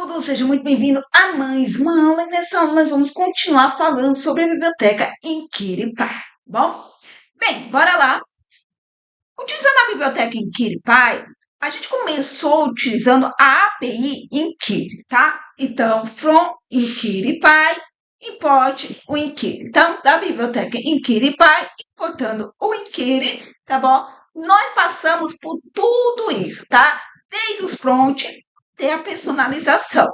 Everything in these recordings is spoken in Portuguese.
todos, seja muito bem-vindo a mais uma aula. E nessa aula nós vamos continuar falando sobre a biblioteca Inquiripy, bom? Bem, bora lá. Utilizando a biblioteca Inquiripy, a gente começou utilizando a API Inquiri, tá? Então, from Inquiripy, importe o Inquiri. Então, da biblioteca Inquiripy, importando o Inquiri, tá bom? Nós passamos por tudo isso, tá? Desde os prompts até a personalização.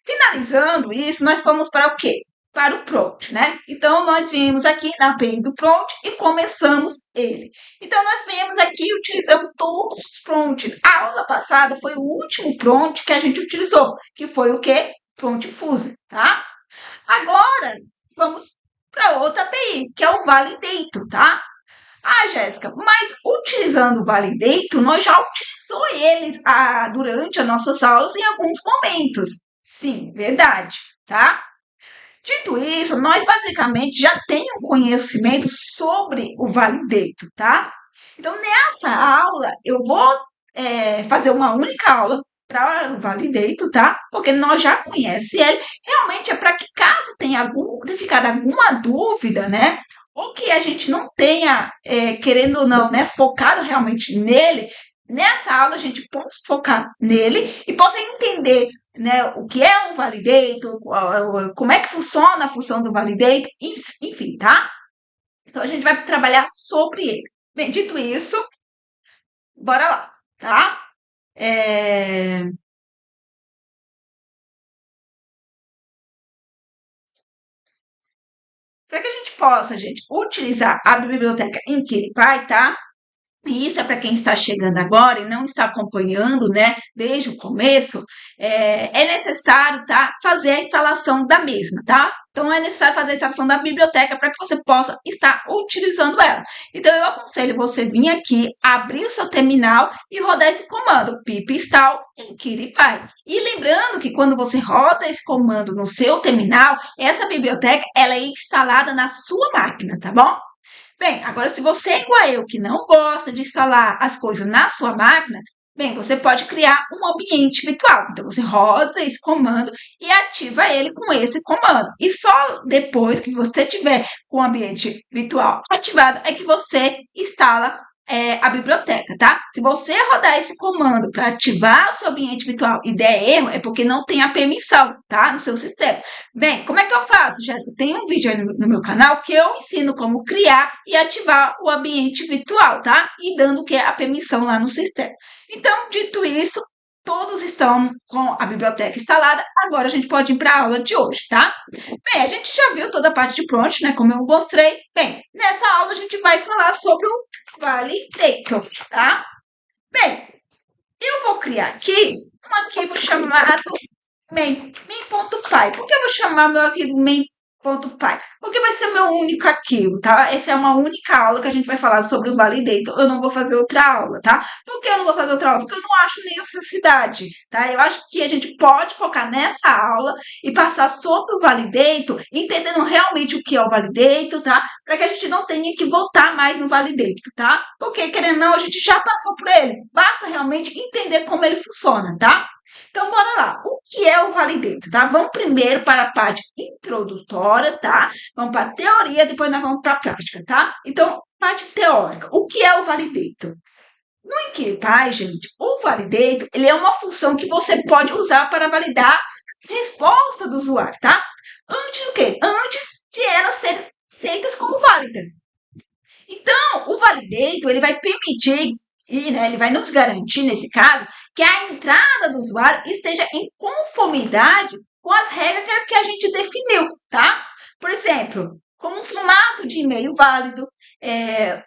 Finalizando isso, nós fomos para o quê? Para o prompt, né? Então, nós viemos aqui na API do prompt e começamos ele. Então, nós viemos aqui e utilizamos todos os prompts. A aula passada foi o último prompt que a gente utilizou, que foi o quê? Prompt Fuse, tá? Agora, vamos para outra API, que é o Validator, tá? Ah, Jéssica, mas utilizando o Validator, nós já utilizou eles durante as nossas aulas em alguns momentos. Sim, verdade, tá? Dito isso, nós basicamente já temos um conhecimento sobre o Validator, tá? Então, nessa aula, eu vou fazer uma única aula para o Validator, tá? Porque nós já conhecemos ele. Realmente é para que caso tenha ficado alguma dúvida, né? Ou que a gente não tenha, querendo ou não, né, focado realmente nele, nessa aula a gente possa focar nele e possa entender, né, o que é um validator, como é que funciona a função do validator, enfim, tá? Então a gente vai trabalhar sobre ele. Bem, dito isso, bora lá, tá? Para que a gente possa, gente, utilizar a biblioteca Inquiripy, tá? E isso é para quem está chegando agora e não está acompanhando, né, desde o começo, é necessário, tá, fazer a instalação da mesma, tá? Então, é necessário fazer a instalação da biblioteca para que você possa estar utilizando ela. Então, eu aconselho você vir aqui, abrir o seu terminal e rodar esse comando, pip install Inquiripy. E lembrando que quando você roda esse comando no seu terminal, essa biblioteca, ela é instalada na sua máquina, tá bom? Bem, agora se você é igual a eu, que não gosta de instalar as coisas na sua máquina, bem, você pode criar um ambiente virtual. Então, você roda esse comando e ativa ele com esse comando. E só depois que você tiver com o ambiente virtual ativado é que você instala a biblioteca, tá? Se você rodar esse comando para ativar o seu ambiente virtual e der erro, é porque não tem a permissão, tá? No seu sistema. Bem, como é que eu faço, Jéssica? Tem um vídeo aí no meu canal que eu ensino como criar e ativar o ambiente virtual, tá? E dando o que? A permissão lá no sistema. Então, dito isso, todos estão com a biblioteca instalada. Agora a gente pode ir para a aula de hoje, tá? Bem, a gente já viu toda a parte de prompt, né? Como eu mostrei. Bem, nessa aula a gente vai falar sobre o Validator, tá? Bem, eu vou criar aqui um arquivo chamado main.py. Por que eu vou chamar meu arquivo main.py? Porque vai ser meu único arquivo, tá? Essa é uma única aula que a gente vai falar sobre o Validator. Eu não vou fazer outra aula, tá? Por que eu não vou fazer outra aula? Porque eu não acho necessidade, tá? Eu acho que a gente pode focar nessa aula e passar sobre o Validator, entendendo realmente o que é o Validator, tá? Para que a gente não tenha que voltar mais no Validator, tá? Porque, querendo ou não, a gente já passou por ele. Basta realmente entender como ele funciona, tá? Então, bora lá. O que é o Validator, tá? Vamos primeiro para a parte introdutória, tá? Vamos para a teoria, depois nós vamos para a prática, tá? Então, parte teórica. O que é o Validator? No Inquiripy, gente, o Validator, ele é uma função que você pode usar para validar as respostas do usuário, tá? Antes do quê? Antes de elas serem aceitas como válida. Então, o Validator, ele vai permitir e, né, ele vai nos garantir, nesse caso, que a entrada do usuário esteja em conformidade com as regras que a gente definiu, tá? Por exemplo, como um formato de e-mail válido,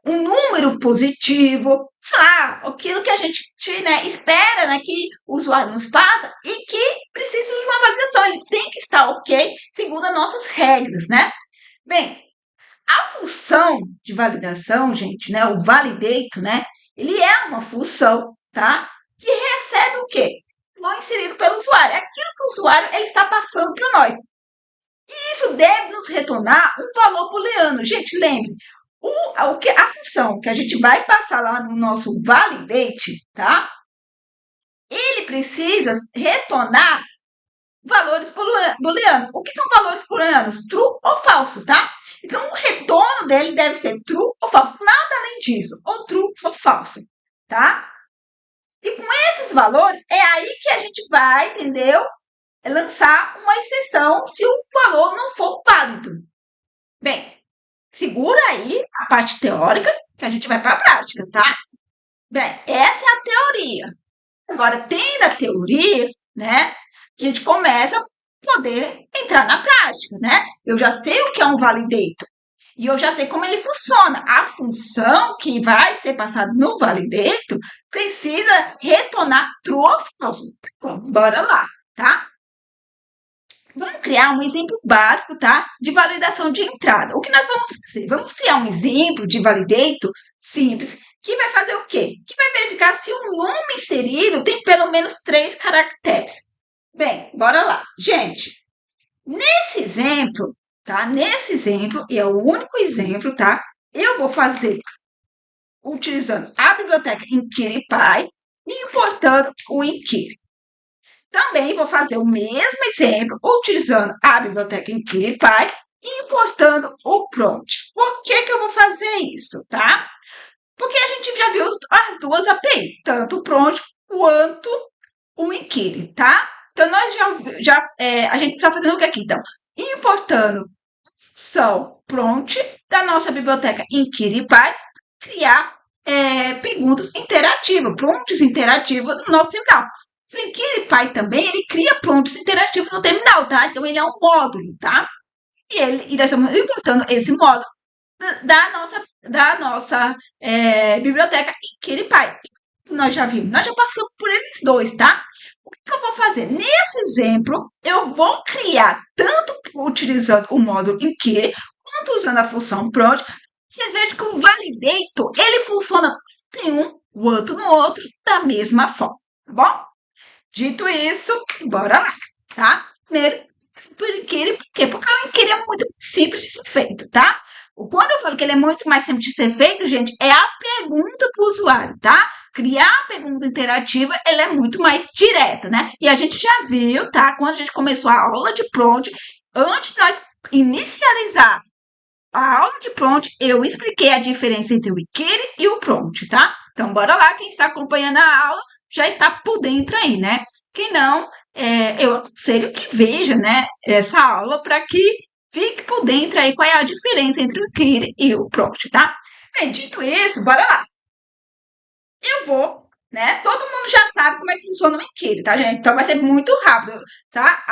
um número positivo, sei lá, aquilo que a gente, né, espera, né, que o usuário nos passa e que precisa de uma validação. Ele tem que estar ok, segundo as nossas regras, né? Bem, a função de validação, gente, né, o validator, né, ele é uma função, tá? Que recebe o quê? Foi inserido pelo usuário. É aquilo que o usuário ele está passando para nós. E isso deve nos retornar um valor booleano. Gente, lembre, a função que a gente vai passar lá no nosso validate, tá? Ele precisa retornar valores booleanos. O que são valores booleanos? True ou falso, tá? Então, o retorno dele deve ser true ou falso. Nada além disso. Ou true ou falso, tá? E com esses valores, é aí que a gente vai, entendeu? Lançar uma exceção se o valor não for válido. Bem, segura aí a parte teórica que a gente vai para a prática, tá? Bem, essa é a teoria. Agora, tendo a teoria, né, a gente começa a poder entrar na prática, né? Eu já sei o que é um validator e eu já sei como ele funciona. A função que vai ser passada no validator precisa retornar true ou falso. Bom, bora lá, tá? Vamos criar um exemplo básico, tá? De validação de entrada. O que nós vamos fazer? Vamos criar um exemplo de validator simples que vai fazer o quê? Que vai verificar se o nome inserido tem pelo menos 3 caracteres. Bem, bora lá. Gente, nesse exemplo, tá? Nesse exemplo, e é o único exemplo, tá? Eu vou fazer utilizando a biblioteca InKiriPy e importando o InKiri. Também vou fazer o mesmo exemplo utilizando a biblioteca InKiriPy e importando o prompt. Por que eu vou fazer isso, tá? Porque a gente já viu as duas API, tanto o prompt quanto o InKiri, tá? Então, nós a gente está fazendo o que aqui? Então, importando a função prompt da nossa biblioteca InKiriPy, criar perguntas interativas, prompts interativos no nosso terminal. O InKiriPy também, ele cria prompts interativos no terminal, tá? Então, ele é um módulo, tá? E nós estamos importando esse módulo da nossa biblioteca InKiriPy. Nós já vimos, nós já passamos por eles dois, tá? O que eu vou fazer? Nesse exemplo, eu vou criar tanto utilizando o módulo InKiri, quanto usando a função prompt. Vocês vejam que o validator, ele funciona tanto em um, o outro no outro, da mesma forma, tá bom? Dito isso, bora lá, tá? Primeiro, por InKiri, por quê? Porque o InKiri é muito simples de ser feito, tá? Quando eu falo que ele é muito mais simples de ser feito, gente, é a pergunta para o usuário, tá? Criar a pergunta interativa, ela é muito mais direta, né? E a gente já viu, tá? Quando a gente começou a aula de prompt, antes de nós inicializar a aula de prompt, eu expliquei a diferença entre o InKiri e o prompt, tá? Então, bora lá, quem está acompanhando a aula já está por dentro aí, né? Quem não, eu aconselho que veja, né, essa aula para que fique por dentro aí qual é a diferença entre o InKiri e o prompt, tá? Bem, dito isso, bora lá. Eu vou, né? Todo mundo já sabe como é que funciona o InKiri, tá, gente? Então vai ser muito rápido, tá?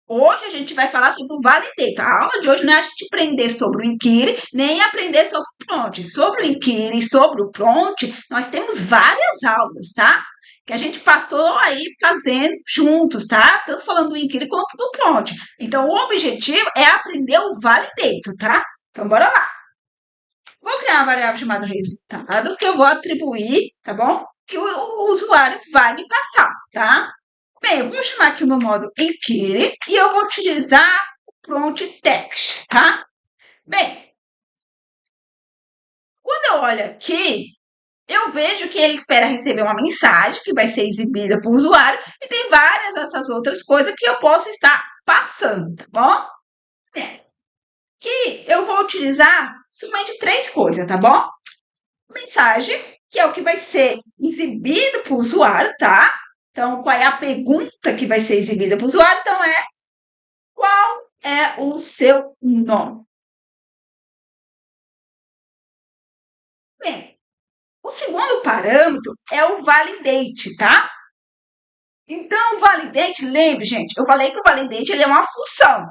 Hoje a gente vai falar sobre o validator. A aula de hoje não é a gente aprender sobre o InKiri, nem aprender sobre o prompt. Sobre o InKiri e sobre o prompt, nós temos várias aulas, tá? Que a gente passou aí fazendo juntos, tá? Tanto falando do InKiri quanto do prompt. Então, o objetivo é aprender o validator, tá? Então, bora lá. Vou criar uma variável chamada resultado, que eu vou atribuir, tá bom? Que o usuário vai me passar, tá? Bem, eu vou chamar aqui o meu módulo InKiri e eu vou utilizar o prompt text, tá? Bem, quando eu olho aqui, eu vejo que ele espera receber uma mensagem que vai ser exibida para o usuário e tem várias dessas outras coisas que eu posso estar passando, tá bom? Bem, que eu vou utilizar somente 3 coisas, tá bom? Mensagem, que é o que vai ser exibido para o usuário, tá? Então, qual é a pergunta que vai ser exibida para o usuário? Então, qual é o seu nome? Bem, o segundo parâmetro é o validate, tá? Então, o validate, lembre, gente, eu falei que o validate ele é uma função,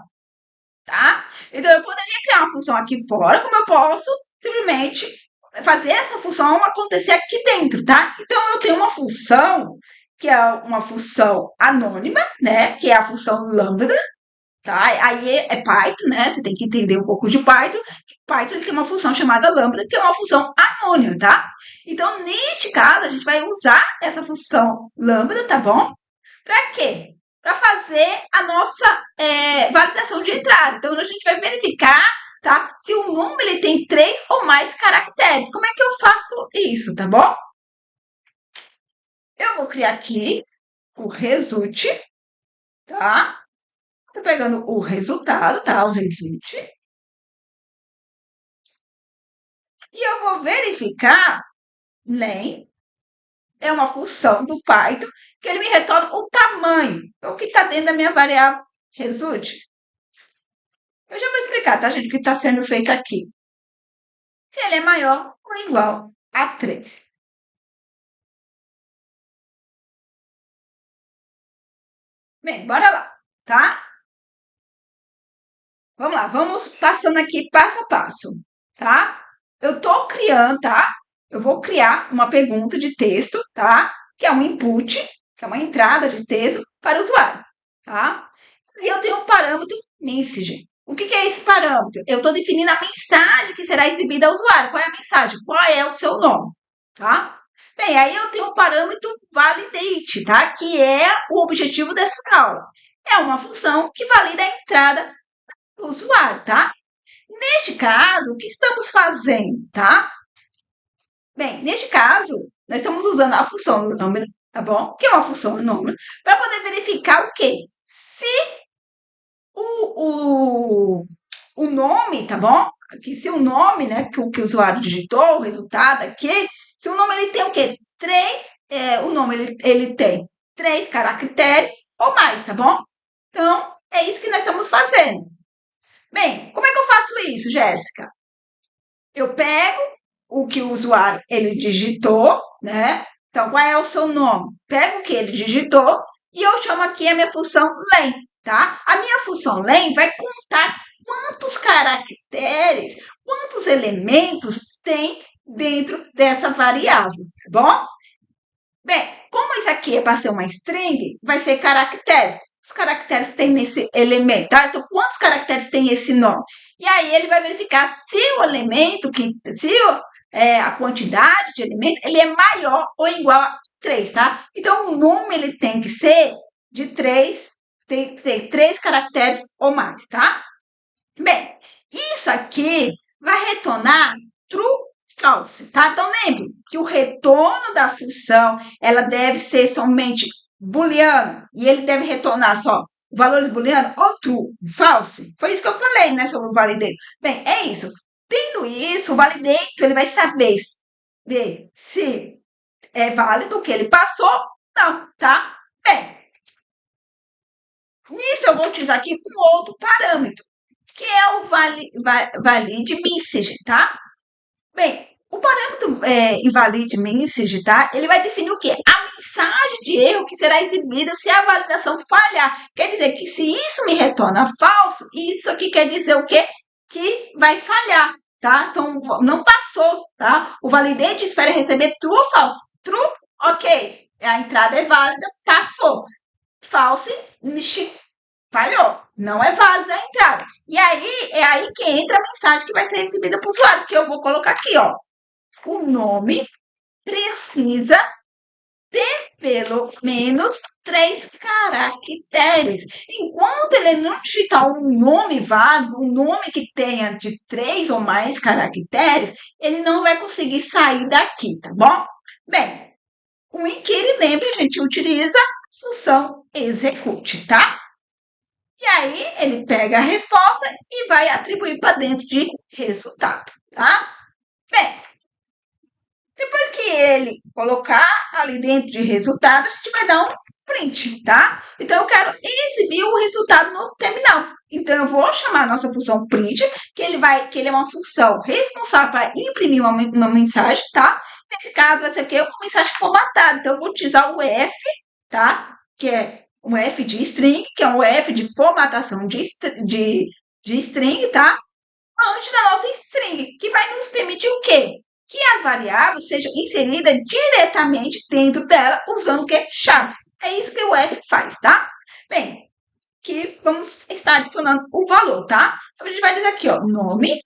tá? Então, eu poderia criar uma função aqui fora, como eu posso simplesmente fazer essa função acontecer aqui dentro, tá? Então, eu tenho uma função que é uma função anônima, né? Que é a função lambda, tá? Aí é Python, né? Você tem que entender um pouco de Python. Python ele tem uma função chamada lambda, que é uma função anônima, tá? Então, neste caso, a gente vai usar essa função lambda, tá bom? Para quê? Para fazer a nossa validação de entrada. Então, a gente vai verificar, tá? Se o número ele tem 3 ou mais caracteres. Como é que eu faço isso, tá bom? Eu vou criar aqui o resulte, tá? Tô pegando o resultado, tá? O resulte. E eu vou verificar, len, é uma função do Python, que ele me retorna o tamanho, o que está dentro da minha variável resulte. Eu já vou explicar, tá, gente, o que está sendo feito aqui. Se ele é maior ou igual a 3. Bem, bora lá, tá? Vamos lá, vamos passando aqui passo a passo, tá? Eu tô criando, tá? Eu vou criar uma pergunta de texto, tá? Que é um input, que é uma entrada de texto para o usuário, tá? E eu tenho um parâmetro message. O que é esse parâmetro? Eu estou definindo a mensagem que será exibida ao usuário. Qual é a mensagem? Qual é o seu nome, tá? Bem, aí eu tenho o parâmetro validate, tá? Que é o objetivo dessa aula. É uma função que valida a entrada do usuário, tá? Neste caso, o que estamos fazendo, tá? Bem, neste caso, nós estamos usando a função número, tá bom? Que é uma função número, para poder verificar o quê? Se o nome, tá bom? Aqui, se o nome, né, que o usuário digitou, o resultado aqui, se o nome ele tem o quê? O nome ele tem 3 caracteres ou mais, tá bom? Então, é isso que nós estamos fazendo. Bem, como é que eu faço isso, Jéssica? Eu pego o que o usuário ele digitou, né? Então, qual é o seu nome? Pego o que ele digitou e eu chamo aqui a minha função len, tá? A minha função len vai contar quantos caracteres, quantos elementos tem dentro dessa variável, tá bom? Bem, como isso aqui é para ser uma string, vai ser caracteres. Os caracteres tem nesse elemento, tá? Então, quantos caracteres tem esse nome? E aí ele vai verificar se o elemento, a quantidade de elementos, ele é maior ou igual a 3, tá? Então, o nome ele tem que ser de 3, tem que ter 3 caracteres ou mais, tá? Bem, isso aqui vai retornar true, false, tá? Então, lembre que o retorno da função, ela deve ser somente booleano, e ele deve retornar só valores booleanos ou true, false. Foi isso que eu falei, né, sobre o validate. Bem, é isso. Tendo isso, o validate, ele vai saber ver se é válido o que ele passou, não, tá? Bem, nisso eu vou utilizar aqui um outro parâmetro, que é o valid message, tá? Bem, o parâmetro invalid message, tá? Ele vai definir o quê? A mensagem de erro que será exibida se a validação falhar. Quer dizer que se isso me retorna falso, isso aqui quer dizer o quê? Que vai falhar, tá? Então, não passou, tá? O validate espera receber true ou false. True, ok. A entrada é válida, passou. False, falhou. Não é válida a entrada. E aí, é aí que entra a mensagem que vai ser recebida para o usuário, que eu vou colocar aqui, ó. O nome precisa ter pelo menos 3 caracteres. Enquanto ele não digitar um nome válido, um nome que tenha de 3 ou mais caracteres, ele não vai conseguir sair daqui, tá bom? Bem, o inquire, lembra, a gente utiliza a função execute, tá? E aí ele pega a resposta e vai atribuir para dentro de resultado, tá? Bem, depois que ele colocar ali dentro de resultado, a gente vai dar um print, tá? Então eu quero exibir o resultado no terminal. Então eu vou chamar a nossa função print, que ele é uma função responsável para imprimir uma mensagem, tá? Nesse caso vai ser o quê? Uma mensagem formatada. Então eu vou utilizar o F, tá? Que é um F de string, que é um F de formatação de string, tá? Antes da nossa string, que vai nos permitir o quê? Que as variáveis sejam inseridas diretamente dentro dela, usando o quê? Chaves. É isso que o F faz, tá? Bem, que vamos estar adicionando o valor, tá? Então, a gente vai dizer aqui, ó, nome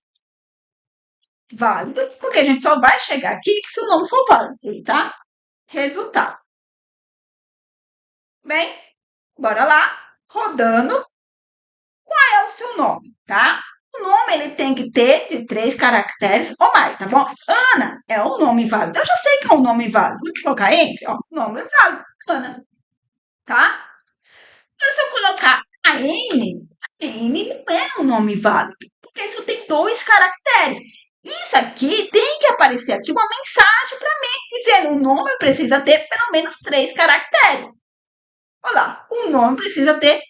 válido, porque a gente só vai chegar aqui se o nome for válido, tá? Resultado. Bem, bora lá, rodando. Qual é o seu nome, tá? O nome ele tem que ter de 3 caracteres ou mais, tá bom? Ana é um nome válido. Eu já sei que é um nome válido. Vou colocar entre, ó, nome válido, Ana. tá? Agora, se eu colocar a N não é um nome válido, porque isso tem dois caracteres. Isso aqui tem que aparecer aqui uma mensagem para mim, dizendo o nome precisa ter pelo menos três caracteres. Olha lá, o nome precisa ter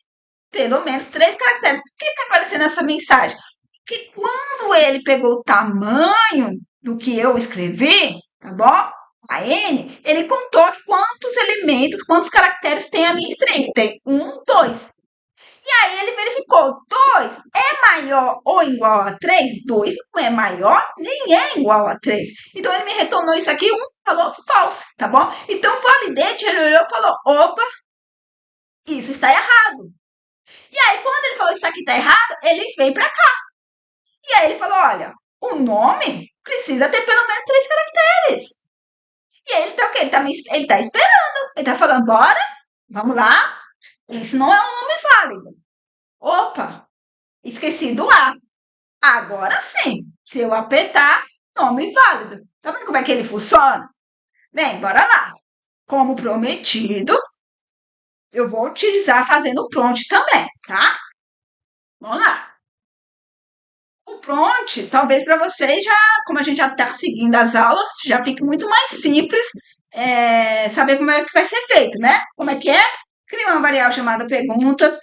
pelo menos três caracteres. Por que está aparecendo essa mensagem? Porque quando ele pegou o tamanho do que eu escrevi, tá bom? A N, ele contou quantos elementos, quantos caracteres tem a minha string. Tem um, dois. E aí ele verificou, 2 é maior ou igual a 3? 2 não é maior, nem é igual a 3. Então ele me retornou isso aqui, falou false, tá bom? Então o validate, ele olhou e falou, opa, isso está errado. E aí quando ele falou isso aqui está errado, ele veio para cá. E aí ele falou, olha, o nome precisa ter pelo menos 3 caracteres. E aí ele tá o quê? Ele tá esperando. Ele tá falando, bora, vamos lá. Esse não é um nome válido. Opa, esqueci do A. Agora sim, se eu apertar, nome válido. Tá vendo como é que ele funciona? Bem, bora lá. Como prometido, eu vou utilizar fazendo o prompt também, tá? Vamos lá. O prompt, talvez para vocês já, como a gente já está seguindo as aulas, já fique muito mais simples saber como é que vai ser feito, né? Como é que é? Cria uma variável chamada perguntas,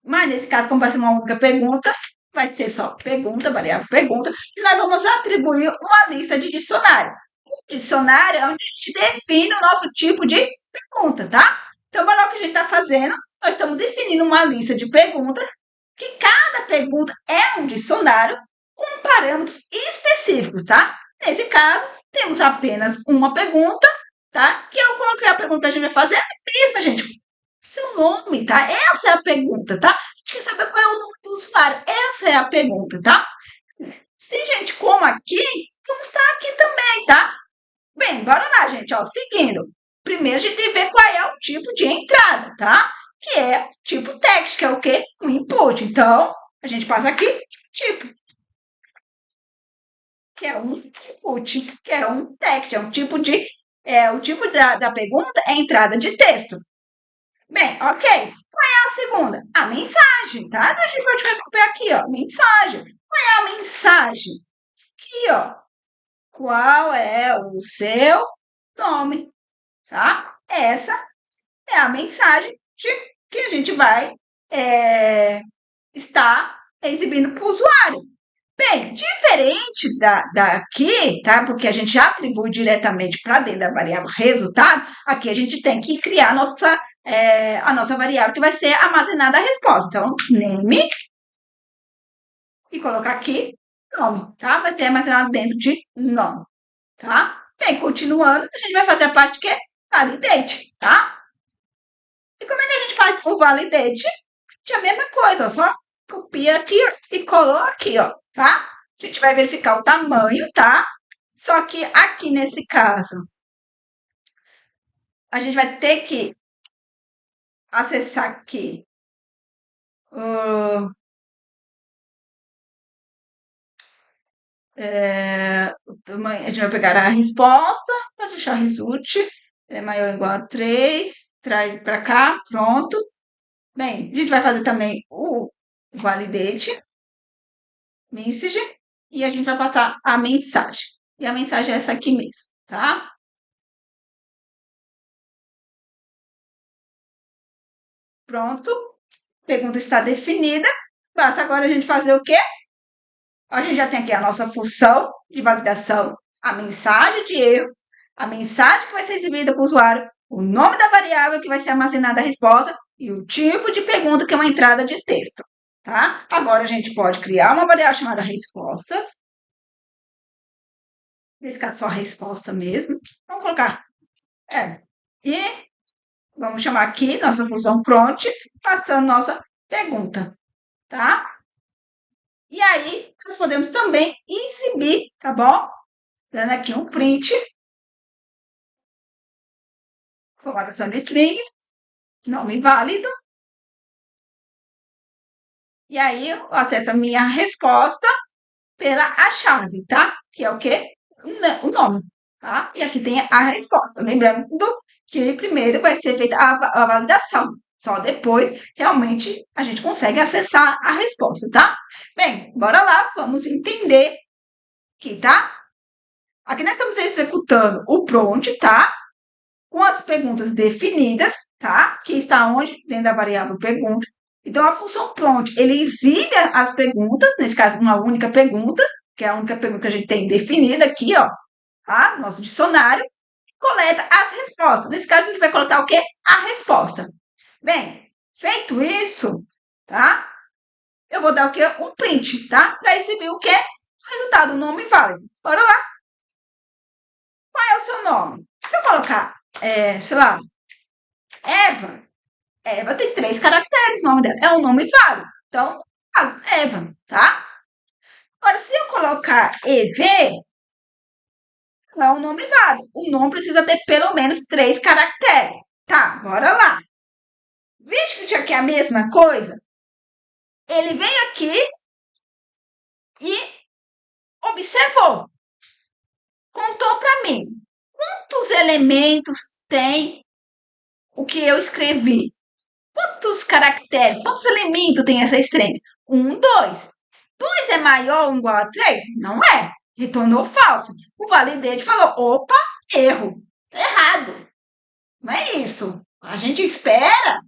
mas nesse caso, como vai ser uma única pergunta, vai ser só pergunta, variável pergunta, e nós vamos atribuir uma lista de dicionário. O dicionário é onde a gente define o nosso tipo de pergunta, tá? Então, para o que a gente está fazendo, nós estamos definindo uma lista de perguntas, que cada pergunta é um dicionário com parâmetros específicos, tá? Nesse caso, temos apenas uma pergunta, tá? Que eu coloquei a pergunta que a gente vai fazer, é a mesma, gente. Seu nome, tá? Essa é a pergunta, tá? A gente quer saber qual é o nome do usuário. Essa é a pergunta, tá? Se gente como aqui, vamos estar aqui também, tá? Bem, bora lá, gente, ó, seguindo. Primeiro a gente tem que ver qual é o tipo de entrada, tá? Que é tipo text, que é o quê? Um input. Então, a gente passa aqui, tipo. Que é um input, que é um text, é um tipo de... o tipo da pergunta é entrada de texto. Bem, ok. Qual é a segunda? A mensagem, tá? A gente pode recuperar aqui, ó. Mensagem. Qual é a mensagem? Aqui, ó. Qual é o seu nome? Tá? Essa é a mensagem que a gente vai estar exibindo para o usuário. Bem, diferente daqui, tá? Porque a gente já atribui diretamente para dentro da variável resultado, aqui a gente tem que criar a nossa variável que vai ser armazenada a resposta. Então, name e colocar aqui nome, tá? Vai ser armazenado dentro de nome, tá? Bem, continuando, a gente vai fazer a parte que é validate, tá? E como é que a gente faz o validate? É a mesma coisa, ó, só copia aqui e cola aqui, ó, tá? A gente vai verificar o tamanho, tá? Só que aqui nesse caso, a gente vai ter que acessar aqui o tamanho, a gente vai pegar a resposta, pode deixar result, é maior ou igual a 3, traz para cá, pronto. Bem, a gente vai fazer também o validate, message, e a gente vai passar a mensagem. E a mensagem é essa aqui mesmo, tá? Pronto. Pergunta está definida. Basta agora a gente fazer o quê? A gente já tem aqui a nossa função de validação, a mensagem de erro, a mensagem que vai ser exibida para o usuário, o nome da variável que vai ser armazenada a resposta e o tipo de pergunta que é uma entrada de texto, tá? Agora a gente pode criar uma variável chamada respostas. Nesse caso, só resposta mesmo. Vamos colocar. E vamos chamar aqui nossa função prompt, passando nossa pergunta, tá? E aí, nós podemos também exibir, tá bom? Dando aqui um print. Formatação de string, nome válido. E aí, eu acesso a minha resposta pela a chave, tá? Que é o quê? O nome, tá? E aqui tem a resposta. Lembrando que primeiro vai ser feita a validação. Só depois, realmente, a gente consegue acessar a resposta, tá? Bem, bora lá, vamos entender aqui, tá? Aqui nós estamos executando o prompt, tá? Com as perguntas definidas, tá? Que está onde? Dentro da variável pergunta. Então, a função prompt, ele exibe as perguntas, nesse caso, uma única pergunta, que é a única pergunta que a gente tem definida aqui, ó, tá? Nosso dicionário, coleta as respostas. Nesse caso, a gente vai coletar o quê? A resposta. Bem, feito isso, tá? Eu vou dar o quê? Um print, tá? Para exibir o quê? O resultado, nome válido. Bora lá. Qual é o seu nome? Se eu colocar, sei lá, Eva, Eva tem 3 caracteres o nome dela. É um nome válido. Então, Eva, tá? Agora, se eu colocar EV, não é um nome válido. O nome precisa ter pelo menos 3 caracteres. Tá, bora lá. Visto que aqui é a mesma coisa, ele veio aqui e observou. Contou para mim quantos elementos tem o que eu escrevi. Quantos caracteres, quantos elementos tem essa string? 1, 2. 2 é maior ou igual a 3? Não é. Retornou falso. O validate falou, opa, erro. Tá errado. Não é isso. A gente espera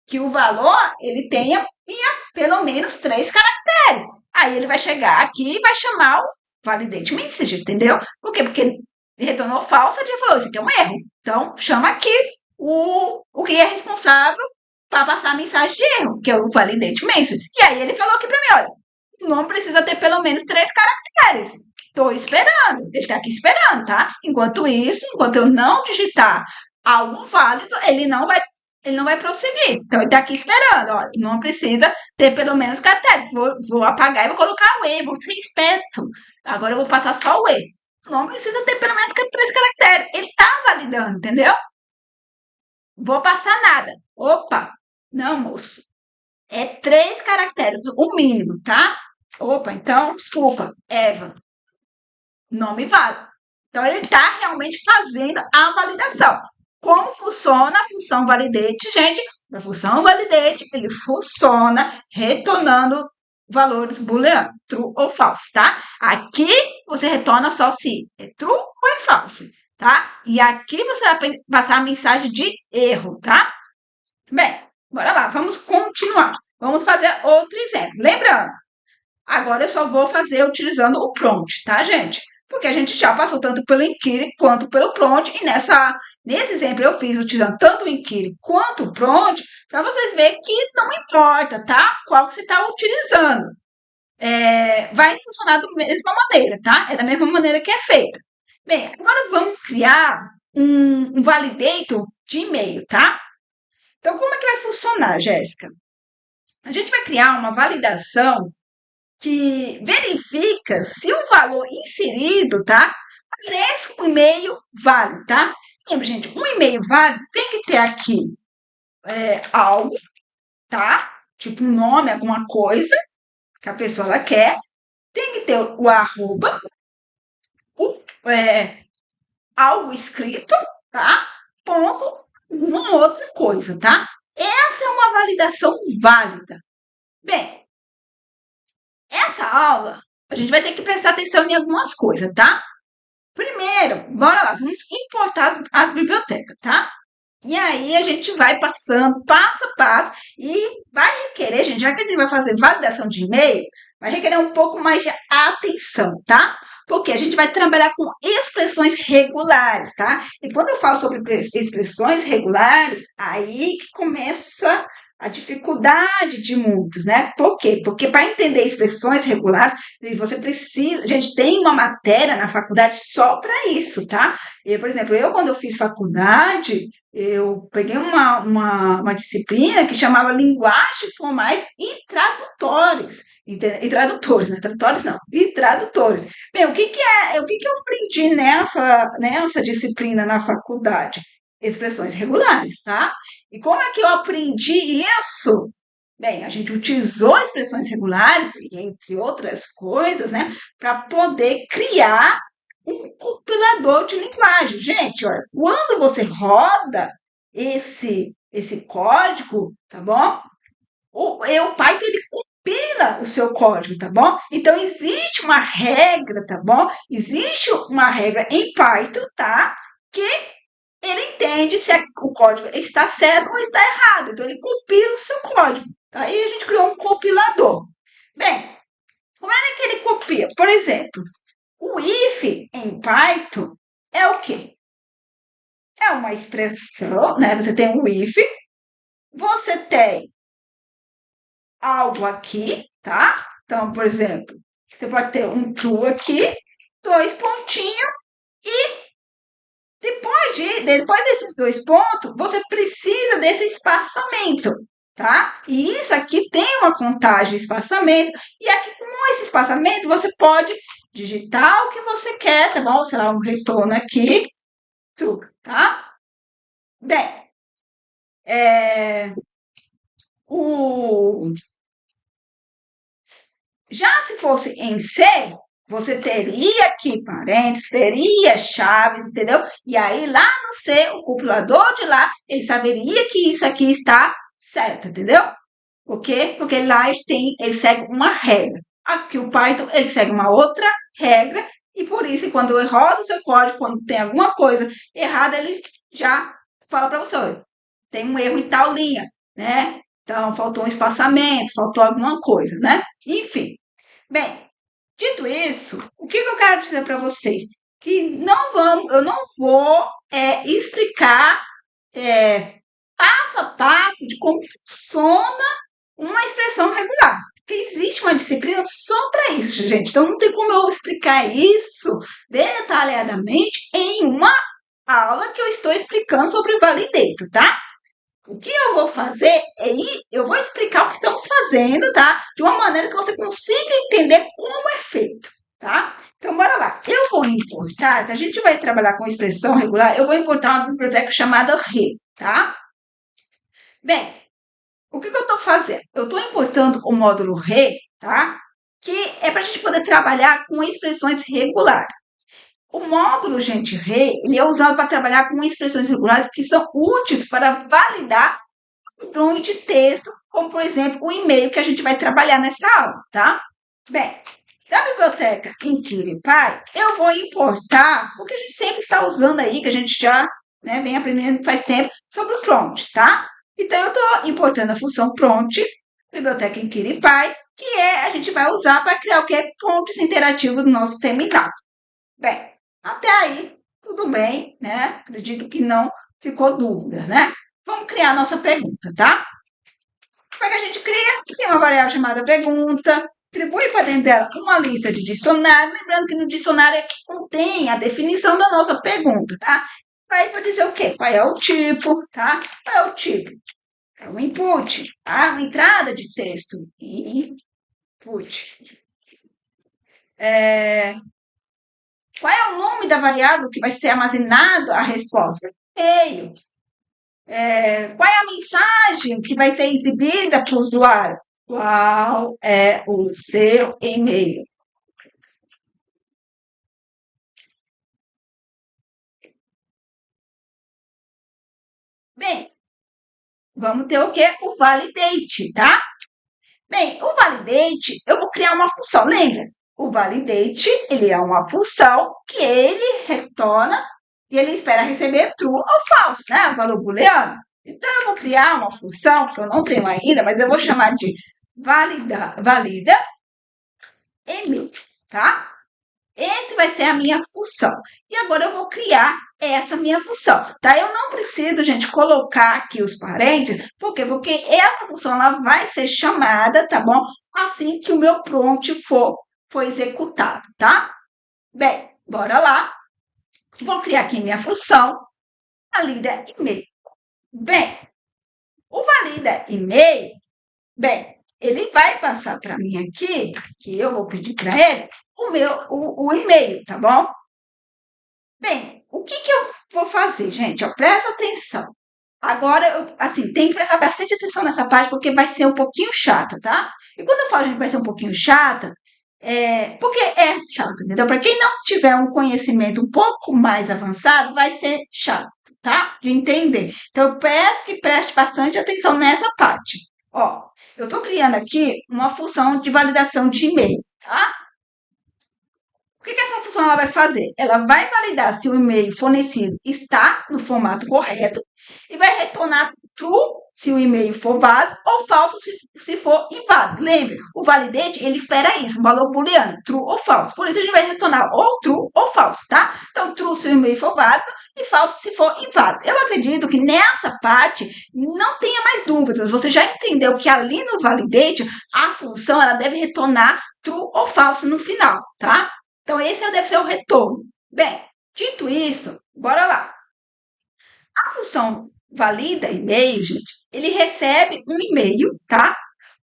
que o valor ele tenha pelo menos 3 caracteres. Aí ele vai chegar aqui e vai chamar o validate message, entendeu? Por quê? Porque retornou falso, a gente falou, isso aqui é um erro. Então, chama aqui o que é responsável para passar a mensagem de erro, que é o validate message. E aí ele falou aqui para mim, olha, o nome precisa ter pelo menos 3 caracteres. Estou esperando, ele está aqui esperando, tá? Enquanto isso, enquanto eu não digitar algo válido, ele não vai prosseguir. Então, ele está aqui esperando. Olha, não precisa ter pelo menos caracteres. Vou apagar e vou colocar o E. Vou ser esperto. Agora eu vou passar só o E. Não precisa ter pelo menos 3 caracteres. Ele está validando, entendeu? Vou passar nada. Opa! Não, moço. É 3 caracteres, o mínimo, tá? Opa, então, desculpa. Eva. Nome válido. Então, ele está realmente fazendo a validação. Como funciona a função validate, gente? A função validate, ele funciona retornando valores booleanos, true ou false, tá? Aqui você retorna só se é true ou é false, tá? E aqui você vai passar a mensagem de erro, tá? Bem, bora lá, vamos continuar. Vamos fazer outro exemplo. Lembrando, agora eu só vou fazer utilizando o prompt, tá, gente? Porque a gente já passou tanto pelo inquiry quanto pelo prompt. E nesse exemplo eu fiz utilizando tanto o inquiry quanto o prompt para vocês verem que não importa, tá? Qual que você está utilizando. Vai funcionar da mesma maneira, tá? É da mesma maneira que é feita. Bem, agora vamos criar um validator de e-mail, tá? Então, como é que vai funcionar, Jéssica? A gente vai criar uma validação que verifica se o valor inserido, tá? Aparece um e-mail válido, tá? Lembra, gente, um e-mail válido tem que ter aqui algo, tá? Tipo um nome, alguma coisa que a pessoa ela quer. Tem que ter o arroba, algo escrito, tá? Ponto, uma outra coisa, tá? Essa é uma validação válida. Bem, essa aula a gente vai ter que prestar atenção em algumas coisas, tá? Primeiro, bora lá, vamos importar as bibliotecas, tá? E aí a gente vai passando passo a passo e vai requerer, gente, já que a gente vai fazer validação de e-mail, vai requerer um pouco mais de atenção, tá? Porque a gente vai trabalhar com expressões regulares, tá? E quando eu falo sobre expressões regulares, aí que começa a dificuldade de muitos, né? Por quê? Porque para entender expressões regulares, você precisa. Gente, tem uma matéria na faculdade só para isso, tá? Por exemplo, quando eu fiz faculdade, eu peguei uma disciplina que chamava Linguagens Formais e Tradutores. E tradutores, né? Tradutores não, e tradutores. Bem, o que eu aprendi nessa disciplina na faculdade? Expressões regulares, tá? E como é que eu aprendi isso? Bem, a gente utilizou expressões regulares, entre outras coisas, né, para poder criar um compilador de linguagem. Gente, olha, quando você roda esse código, tá bom? O Python ele compila o seu código, tá bom? Então existe uma regra, tá bom? Existe uma regra em Python, tá? Que ele entende se o código está certo ou está errado. Então ele compila o seu código. Tá? Aí a gente criou um compilador. Bem, como é que ele copia? Por exemplo, o if em Python é o quê? É uma expressão, né? Você tem um if, você tem algo aqui, tá? Então, por exemplo, você pode ter um true aqui, dois pontinhos, e depois desses dois pontos, você precisa desse espaçamento, tá? E isso aqui tem uma contagem de espaçamento, e aqui com esse espaçamento você pode digitar o que você quer, tá bom? Sei lá, um retorno aqui, true, tá? Bem, já se fosse em C, você teria aqui parênteses, teria chaves, entendeu? E aí lá no C, o compilador de lá, ele saberia que isso aqui está certo, entendeu? Por quê? Porque lá ele segue uma regra. Aqui o Python, ele segue uma outra regra, e por isso, quando ele roda o seu código, quando tem alguma coisa errada, ele já fala para você, olha, tem um erro em tal linha, né? Então, faltou um espaçamento, faltou alguma coisa, né? Enfim. Bem, dito isso, o que eu quero dizer para vocês? Que eu não vou explicar passo a passo de como funciona uma expressão regular. Porque existe uma disciplina só para isso, gente. Então não tem como eu explicar isso detalhadamente em uma aula que eu estou explicando sobre validator, tá? O que eu vou fazer eu vou explicar o que estamos fazendo, tá? De uma maneira que você consiga entender como é feito, tá? Então, bora lá. Eu vou importar, se a gente vai trabalhar com expressão regular, eu vou importar uma biblioteca chamada re, tá? Bem, o que eu estou fazendo? Eu estou importando o módulo re, tá? Que é para a gente poder trabalhar com expressões regulares. O módulo, gente, re, ele é usado para trabalhar com expressões regulares que são úteis para validar padrões de texto, como, por exemplo, o e-mail que a gente vai trabalhar nessa aula, tá? Bem, da biblioteca InquiriPy, eu vou importar o que a gente sempre está usando aí, que a gente já vem aprendendo faz tempo, sobre o prompt, tá? Então, eu estou importando a função prompt, biblioteca InquiriPy, que a gente vai usar para criar o que? Prompts interativos no nosso terminal. Bem, até aí, tudo bem, né? Acredito que não ficou dúvida, né? Vamos criar a nossa pergunta, tá? Como é que a gente cria? Tem uma variável chamada pergunta, atribui para dentro dela uma lista de dicionário, lembrando que no dicionário é que contém a definição da nossa pergunta, tá? Aí vai dizer o quê? Qual é o tipo, tá? Qual é o tipo? É o input, tá? Uma entrada de texto. Input. Qual é o nome da variável que vai ser armazenado a resposta? E-mail. Qual é a mensagem que vai ser exibida para o usuário? Qual é o seu e-mail? Bem, vamos ter o quê? O validate, tá? Bem, o validate, eu vou criar uma função, lembra? O validate, ele é uma função que ele retorna e ele espera receber true ou false, né? Valor booleano. Então, eu vou criar uma função, que eu não tenho ainda, mas eu vou chamar de valida e-mail, tá? Esse vai ser a minha função. E agora eu vou criar essa minha função, tá? Eu não preciso, gente, colocar aqui os parênteses, por quê? Porque essa função ela vai ser chamada, tá bom? Assim que o meu prompt for executado, tá? Bem, bora lá. Vou criar aqui minha função, valida e-mail. Bem, o valida e-mail, bem, ele vai passar para mim aqui, que eu vou pedir para ele, o e-mail, tá bom? Bem, o que eu vou fazer, gente? Ó, presta atenção. Agora, assim, tem que prestar bastante atenção nessa parte, porque vai ser um pouquinho chata, tá? E quando eu falo, gente, vai ser um pouquinho chata, Porque é chato, entendeu? Para quem não tiver um conhecimento um pouco mais avançado, vai ser chato, tá? De entender. Então, eu peço que preste bastante atenção nessa parte. Ó, eu estou criando aqui uma função de validação de e-mail, tá? O que essa função ela vai fazer? Ela vai validar se o e-mail fornecido está no formato correto e vai retornar true se o e-mail for válido ou falso se for inválido. Lembre, o validate ele espera isso, um valor booleano, true ou falso. Por isso a gente vai retornar ou true ou falso, tá? Então, true se o e-mail for válido e falso se for inválido. Eu acredito que nessa parte não tenha mais dúvidas. Você já entendeu que ali no validate a função ela deve retornar true ou falso no final, tá? Então, esse deve ser o retorno. Bem, dito isso, bora lá. A função valida e-mail, gente, ele recebe um e-mail, tá?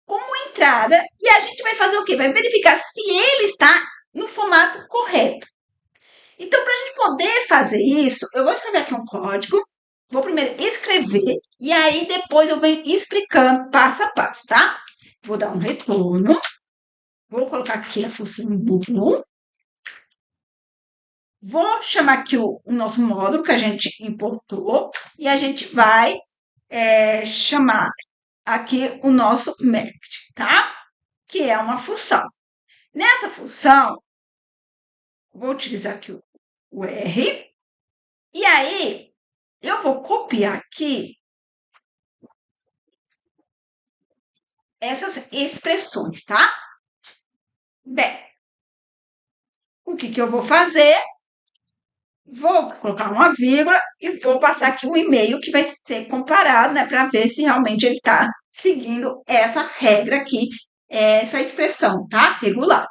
Como entrada, e a gente vai fazer o quê? Vai verificar se ele está no formato correto. Então, para a gente poder fazer isso, eu vou escrever aqui um código. Vou primeiro escrever e aí depois eu venho explicando passo a passo, tá? Vou dar um retorno. Vou colocar aqui a função bool. Vou chamar aqui o nosso módulo que a gente importou e a gente vai chamar aqui o nosso method, tá? Que é uma função. Nessa função, vou utilizar aqui o R e aí eu vou copiar aqui essas expressões, tá? Bem, o que eu vou fazer? Vou colocar uma vírgula e vou passar aqui um e-mail que vai ser comparado, né, para ver se realmente ele está seguindo essa regra aqui, essa expressão, tá? Regular.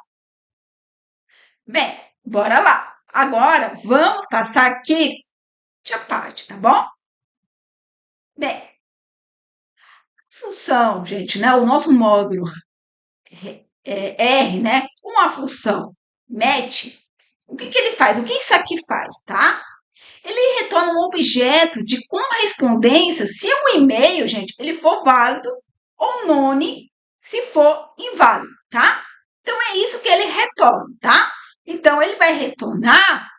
Bem, bora lá. Agora, vamos passar aqui a parte, tá bom? Bem, função, gente, né? O nosso módulo R, né? Com a função match, o que ele faz? O que isso aqui faz, tá? Ele retorna um objeto de correspondência se o e-mail, gente, ele for válido ou none se for inválido, tá? Então, é isso que ele retorna, tá? Então, ele vai retornar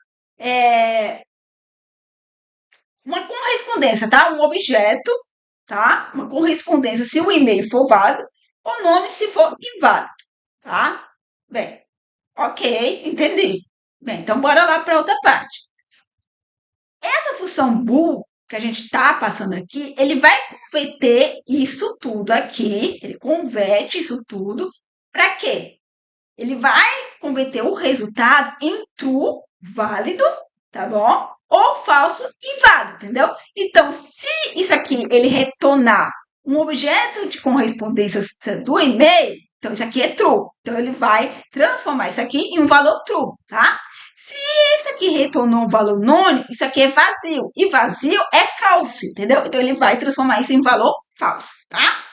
uma correspondência, tá? Um objeto, tá? Uma correspondência se o e-mail for válido ou none se for inválido, tá? Bem, ok, entendi. Bem, então bora lá para outra parte. Essa função bool que a gente está passando aqui, ele vai converter isso tudo aqui, ele converte isso tudo para quê? Ele vai converter o resultado em true, válido, tá bom? Ou falso, inválido, entendeu? Então, se isso aqui ele retornar um objeto de correspondência do e-mail, então isso aqui é true. Então, ele vai transformar isso aqui em um valor true, tá? Se isso aqui retornou um valor none, isso aqui é vazio. E vazio é falso, entendeu? Então, ele vai transformar isso em valor falso, tá?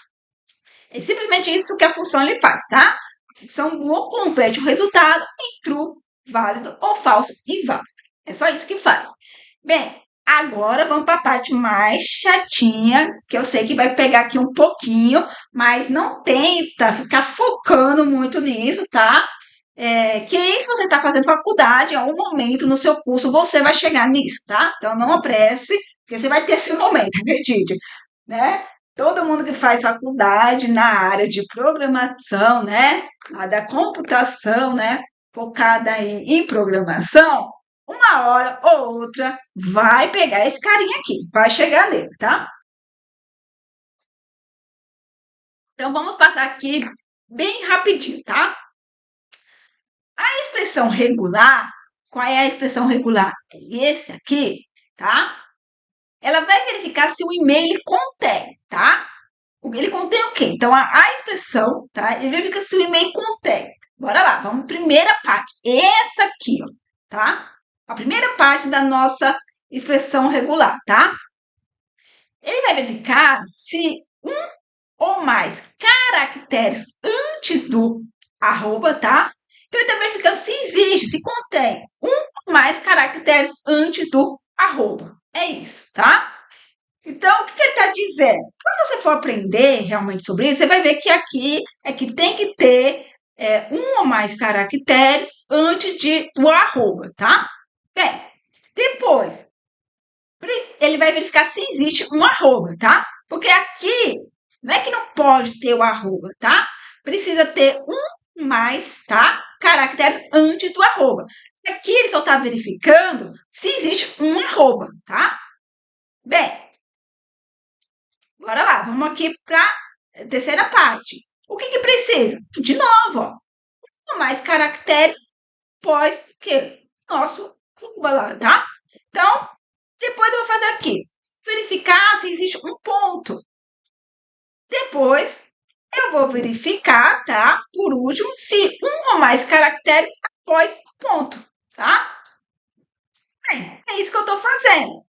É simplesmente isso que a função ele faz, tá? A função bool converte o resultado em true, válido ou falso, inválido. É só isso que faz. Bem, agora vamos para a parte mais chatinha, que eu sei que vai pegar aqui um pouquinho, mas não tenta ficar focando muito nisso, tá? Que se você está fazendo faculdade, em algum momento no seu curso você vai chegar nisso, tá? Então não apresse, porque você vai ter esse momento, acredite, né? Todo mundo que faz faculdade na área de programação, né? A da computação, né? Focada em programação, uma hora ou outra vai pegar esse carinha aqui, vai chegar nele, tá? Então vamos passar aqui bem rapidinho, tá? A expressão regular, qual é a expressão regular? É esse aqui, tá? Ela vai verificar se o e-mail contém, tá? Ele contém o quê? Então, a expressão, tá? Ele verifica se o e-mail contém. Bora lá, vamos primeira parte. Essa aqui, ó, tá? A primeira parte da nossa expressão regular, tá? Ele vai verificar se um ou mais caracteres antes do arroba, tá? Então, ele está verificando se existe, se contém um ou mais caracteres antes do arroba. É isso, tá? Então, o que ele está dizendo? Quando você for aprender realmente sobre isso, você vai ver que aqui é que tem que ter um ou mais caracteres antes do arroba, tá? Bem, depois, ele vai verificar se existe um arroba, tá? Porque aqui, não é que não pode ter o arroba, tá? Precisa ter um mais, tá? Caracteres antes do arroba. Aqui ele só está verificando se existe um arroba, tá? Bem, bora lá, vamos aqui para a terceira parte. O que precisa? De novo, ó, mais caracteres pós que nosso arroba lá, tá? Então, depois eu vou fazer aqui, verificar se existe um ponto. Depois, eu vou verificar, tá? Por último, se um ou mais caracteres após ponto, tá? É isso que eu estou fazendo,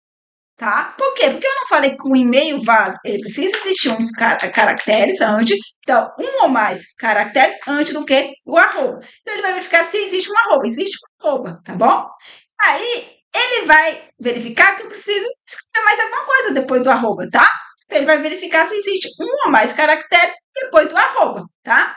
tá? Por quê? Porque eu não falei que o e-mail válido, ele precisa existir uns caracteres antes, então, um ou mais caracteres antes do que o arroba. Então, ele vai verificar se existe um arroba. Existe um arroba, tá bom? Aí, ele vai verificar que eu preciso escrever mais alguma coisa depois do arroba, tá? Então, ele vai verificar se existe um ou mais caracteres depois do arroba, tá?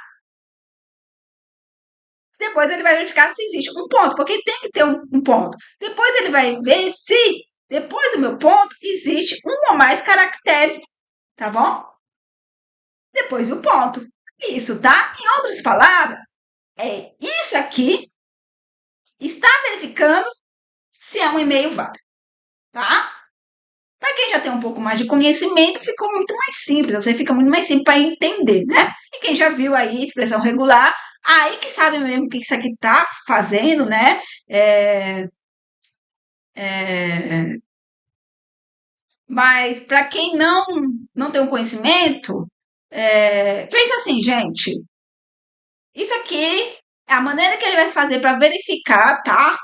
Depois ele vai verificar se existe um ponto, porque tem que ter um ponto. Depois ele vai ver se, depois do meu ponto, existe um ou mais caracteres, tá bom? Depois do ponto. Isso, tá? Em outras palavras, isso aqui está verificando se é um e-mail válido, tá? Para quem já tem um pouco mais de conhecimento, ficou muito mais simples, você fica muito mais simples para entender, né? E quem já viu aí expressão regular, aí que sabe mesmo o que isso aqui está fazendo, né? Mas para quem não tem um conhecimento, pensa assim, gente, isso aqui é a maneira que ele vai fazer para verificar, tá?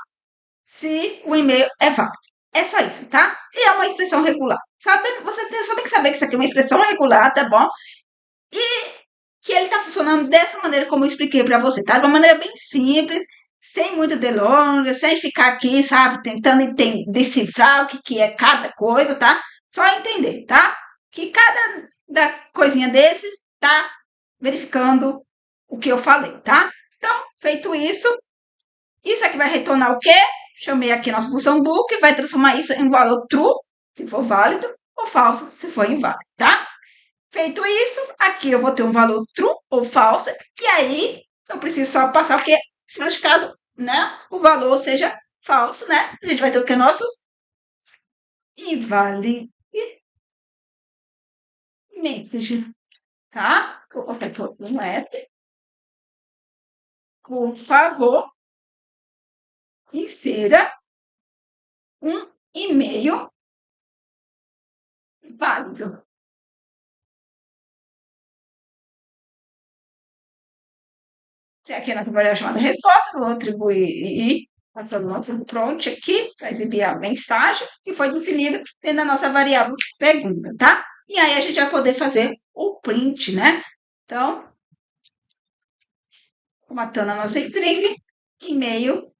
Se o e-mail é válido. É só isso, tá? E é uma expressão regular. Sabe, você só tem que saber que isso aqui é uma expressão regular, tá bom? E que ele está funcionando dessa maneira como eu expliquei para você, tá? De uma maneira bem simples, sem muita delonga, sem ficar aqui, sabe, tentando decifrar o que é cada coisa, tá? Só entender, tá? Que cada coisinha desse tá verificando o que eu falei, tá? Então, feito isso aqui vai retornar o quê? Chamei aqui nossa função book e vai transformar isso em valor true, se for válido, ou falso, se for inválido, tá? Feito isso, aqui eu vou ter um valor true ou falso, e aí eu preciso só passar o que, se nesse caso, né, o valor seja falso, né? A gente vai ter o que? Nosso invalid message, tá? Vou colocar aqui um F. Por favor, insira um e-mail válido. Aqui na trabalhar chamada resposta, vou atribuir passando o nosso prompt aqui para exibir a mensagem que foi definida dentro da nossa variável pergunta, tá? E aí a gente vai poder fazer o print, né? Então, formatando a nossa string, e-mail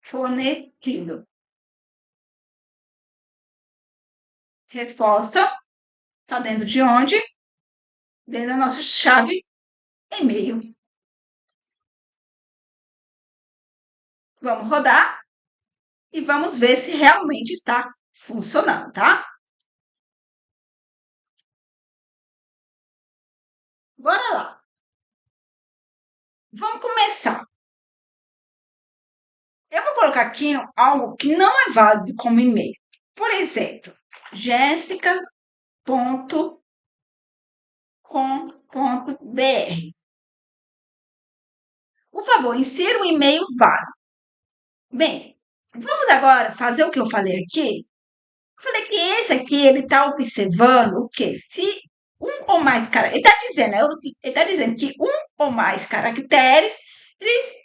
fornecido. Resposta está dentro de onde? Dentro da nossa chave e-mail. Vamos rodar e vamos ver se realmente está funcionando, tá? Bora lá. Vamos começar. Eu vou colocar aqui algo que não é válido como e-mail. Por exemplo, jessica.com.br. Por favor, insira um e-mail válido. Bem, vamos agora fazer o que eu falei aqui. Eu falei que esse aqui, ele está observando o quê? Se um ou mais caracteres, ele está dizendo que um ou mais caracteres, eles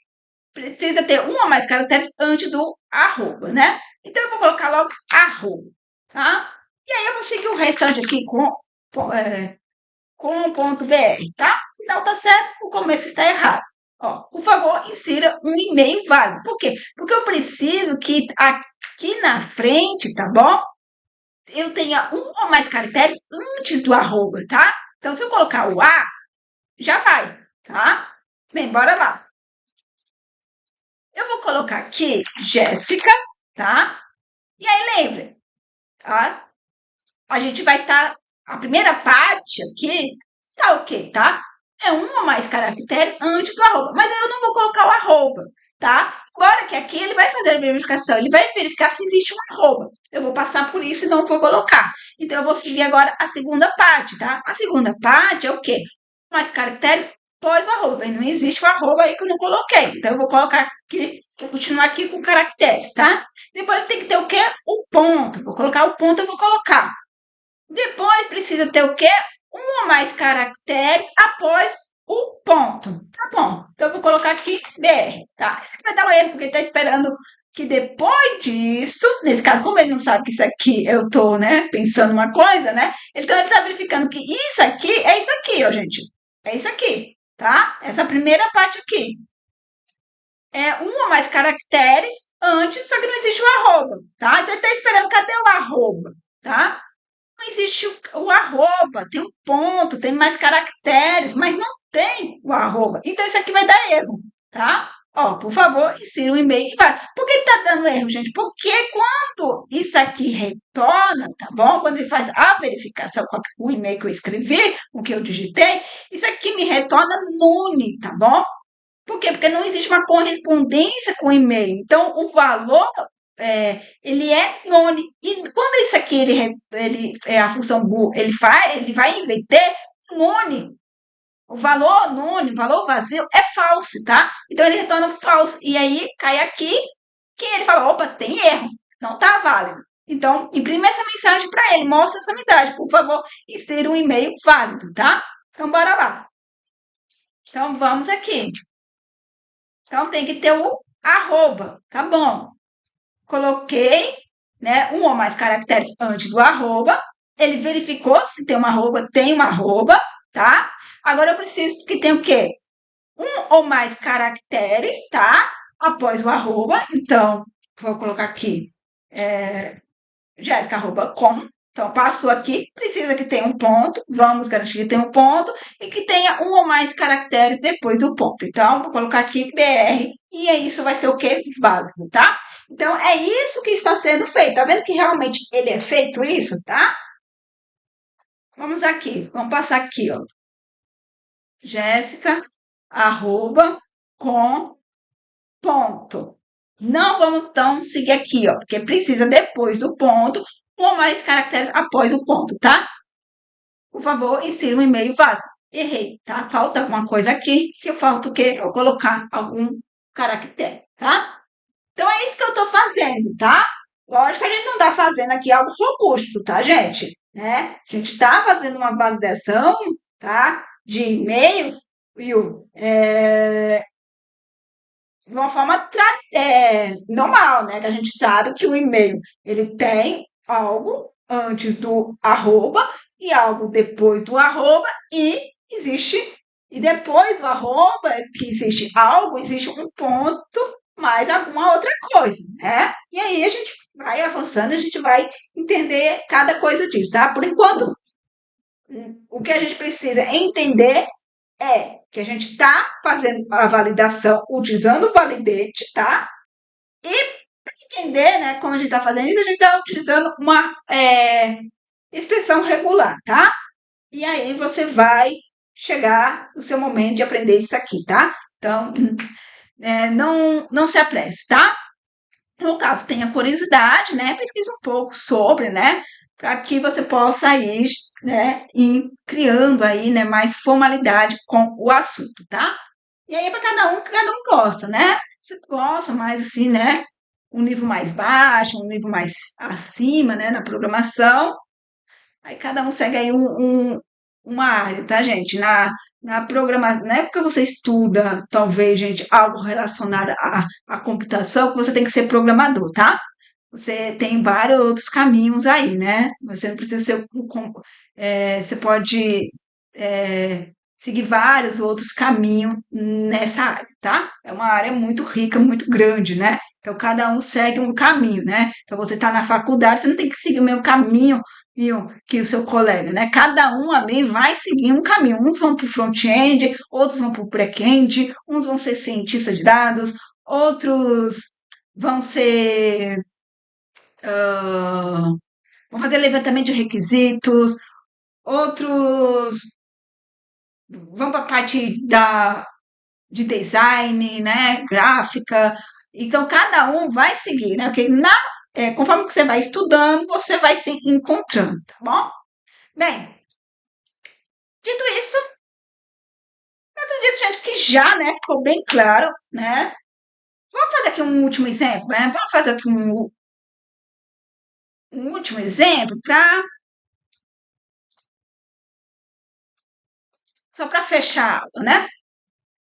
precisa ter um ou mais caracteres antes do arroba, né? Então, eu vou colocar logo arroba, tá? E aí, eu vou seguir o restante aqui com ponto .br, tá? Não tá certo, o começo está errado. Ó, por favor, insira um e-mail válido. Por quê? Porque eu preciso que aqui na frente, tá bom? Eu tenha um ou mais caracteres antes do arroba, tá? Então, se eu colocar o A, já vai, tá? Bem, bora lá. Eu vou colocar aqui Jéssica, tá? E aí, lembra, tá? A gente vai estar. A primeira parte aqui está ok, tá? É um ou mais caracteres antes do arroba. Mas eu não vou colocar o arroba, tá? Agora que aqui ele vai fazer a verificação, ele vai verificar se existe um arroba. Eu vou passar por isso e não vou colocar. Então eu vou seguir agora a segunda parte, tá? A segunda parte é o quê? Mais caracteres pós o arroba. E não existe o arroba aí que eu não coloquei. Então eu vou colocar aqui, vou continuar aqui com caracteres, tá? Depois tem que ter o quê? O ponto. Vou colocar o ponto, eu vou colocar. Depois precisa ter o quê? Um ou mais caracteres após o ponto. Tá bom. Então eu vou colocar aqui BR, tá? Isso aqui vai dar um erro, porque ele está esperando que depois disso, nesse caso, como ele não sabe que isso aqui eu tô, né, pensando uma coisa, né? Então ele tá verificando que isso aqui é isso aqui, ó, gente. É isso aqui, tá? Essa primeira parte aqui. É um ou mais caracteres antes, só que não existe o arroba, tá? Então ele tá esperando, cadê o arroba, tá? Não existe o arroba, tem um ponto, tem mais caracteres, mas não tem o arroba. Então isso aqui vai dar erro, tá? Ó, por favor, insira o e-mail e vai. Por que tá dando erro, gente? Porque quando isso aqui retorna, tá bom? Quando ele faz a verificação com o e-mail que eu escrevi, o que eu digitei, isso aqui me retorna none, tá bom? Por quê? Porque não existe uma correspondência com o e-mail. Então, o valor ele é none. E quando isso aqui ele é a função bool, ele vai inverter none. O valor none, o valor vazio é falso, tá? Então ele retorna um falso. E aí cai aqui que ele fala: opa, tem erro, não tá válido. Então, imprime essa mensagem para ele, mostra essa mensagem, por favor, insira um e-mail válido, tá? Então, bora lá. Então, vamos aqui. Então, tem que ter o arroba, tá bom? Coloquei, né, um ou mais caracteres antes do arroba. Ele verificou se tem uma arroba, tá? Agora eu preciso que tenha o quê? Um ou mais caracteres, tá? Após o arroba. Então, vou colocar aqui, Jéssica.com. Então, passou aqui, precisa que tenha um ponto, vamos garantir que tenha um ponto e que tenha um ou mais caracteres depois do ponto. Então, vou colocar aqui BR e isso vai ser o que? Válido, tá? Então, é isso que está sendo feito. Tá vendo que realmente ele é feito isso, tá? Vamos aqui, vamos passar aqui, ó. Jéssica, arroba, com, ponto. Não vamos, então, seguir aqui, ó, porque precisa depois do ponto um ou mais caracteres após o ponto, tá? Por favor, insira um e-mail válido. Errei, tá? Falta alguma coisa aqui, que falta o quê? Eu colocar algum caractere, tá? Então é isso que eu tô fazendo, tá? Lógico que a gente não tá fazendo aqui algo robusto, tá, gente? Né? A gente tá fazendo uma validação, tá? De e-mail, viu? De uma forma normal, né? Que a gente sabe que o e-mail ele tem algo antes do arroba e algo depois do arroba e existe e depois do arroba que existe algo, existe um ponto mais alguma outra coisa, né? E aí a gente vai avançando, a gente vai entender cada coisa disso, tá? Por enquanto, o que a gente precisa entender é que a gente está fazendo a validação utilizando o validate, tá? E para entender, né, como a gente está fazendo isso, a gente está utilizando uma expressão regular, tá? E aí você vai chegar no seu momento de aprender isso aqui, tá? Então, não se apresse, tá? No caso, tenha curiosidade, né? Pesquise um pouco sobre, né? Para que você possa ir, né? Ir criando aí, né? Mais formalidade com o assunto, tá? E aí é para cada um que cada um gosta, né? Você gosta mais assim, né? Um nível mais baixo, um nível mais acima, né? Na programação. Aí cada um segue aí uma área, tá, gente? Na programação, na época que você estuda, talvez, gente, algo relacionado à computação, que você tem que ser programador, tá? Você tem vários outros caminhos aí, né? Você não precisa ser você pode seguir vários outros caminhos nessa área, tá? É uma área muito rica, muito grande, né? Então, cada um segue um caminho, né? Então, você está na faculdade, você não tem que seguir o mesmo caminho que o seu colega, né? Cada um ali vai seguir um caminho. Uns vão para o front-end, outros vão para o back-end, uns vão ser cientistas de dados, outros vão ser, ah, vão fazer levantamento de requisitos, outros vão para a parte de design, né, gráfica. Então, cada um vai seguir, né? Porque conforme que você vai estudando, você vai se encontrando, tá bom? Bem, dito isso, eu acredito, gente, que já, né, ficou bem claro, né? Vamos fazer aqui um último exemplo, né? Vamos fazer aqui um último exemplo para só para fechar a aula, né?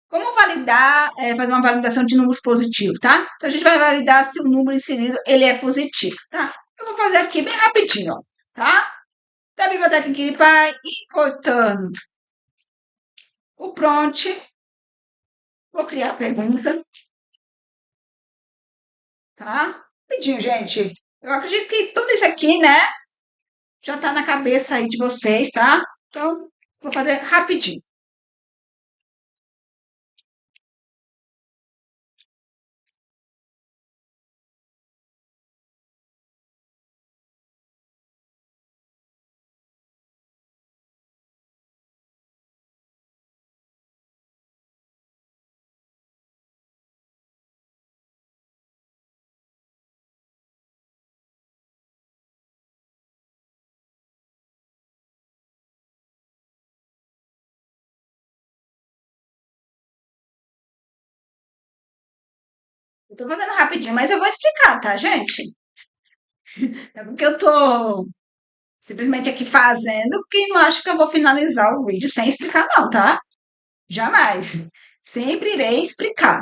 Como validar, fazer uma validação de números positivos, tá? Então, a gente vai validar se o número inserido ele é positivo, tá? Eu vou fazer aqui bem rapidinho, ó, tá? Da biblioteca Inquiripai, importando o prompt, vou criar a pergunta, tá? Rapidinho, gente. Eu acredito que tudo isso aqui, né, já tá na cabeça aí de vocês, tá? Então, vou fazer rapidinho. Eu tô fazendo rapidinho, mas eu vou explicar, tá, gente? É porque eu tô simplesmente aqui fazendo que não acho que eu vou finalizar o vídeo sem explicar, não, tá? Jamais. Sempre irei explicar.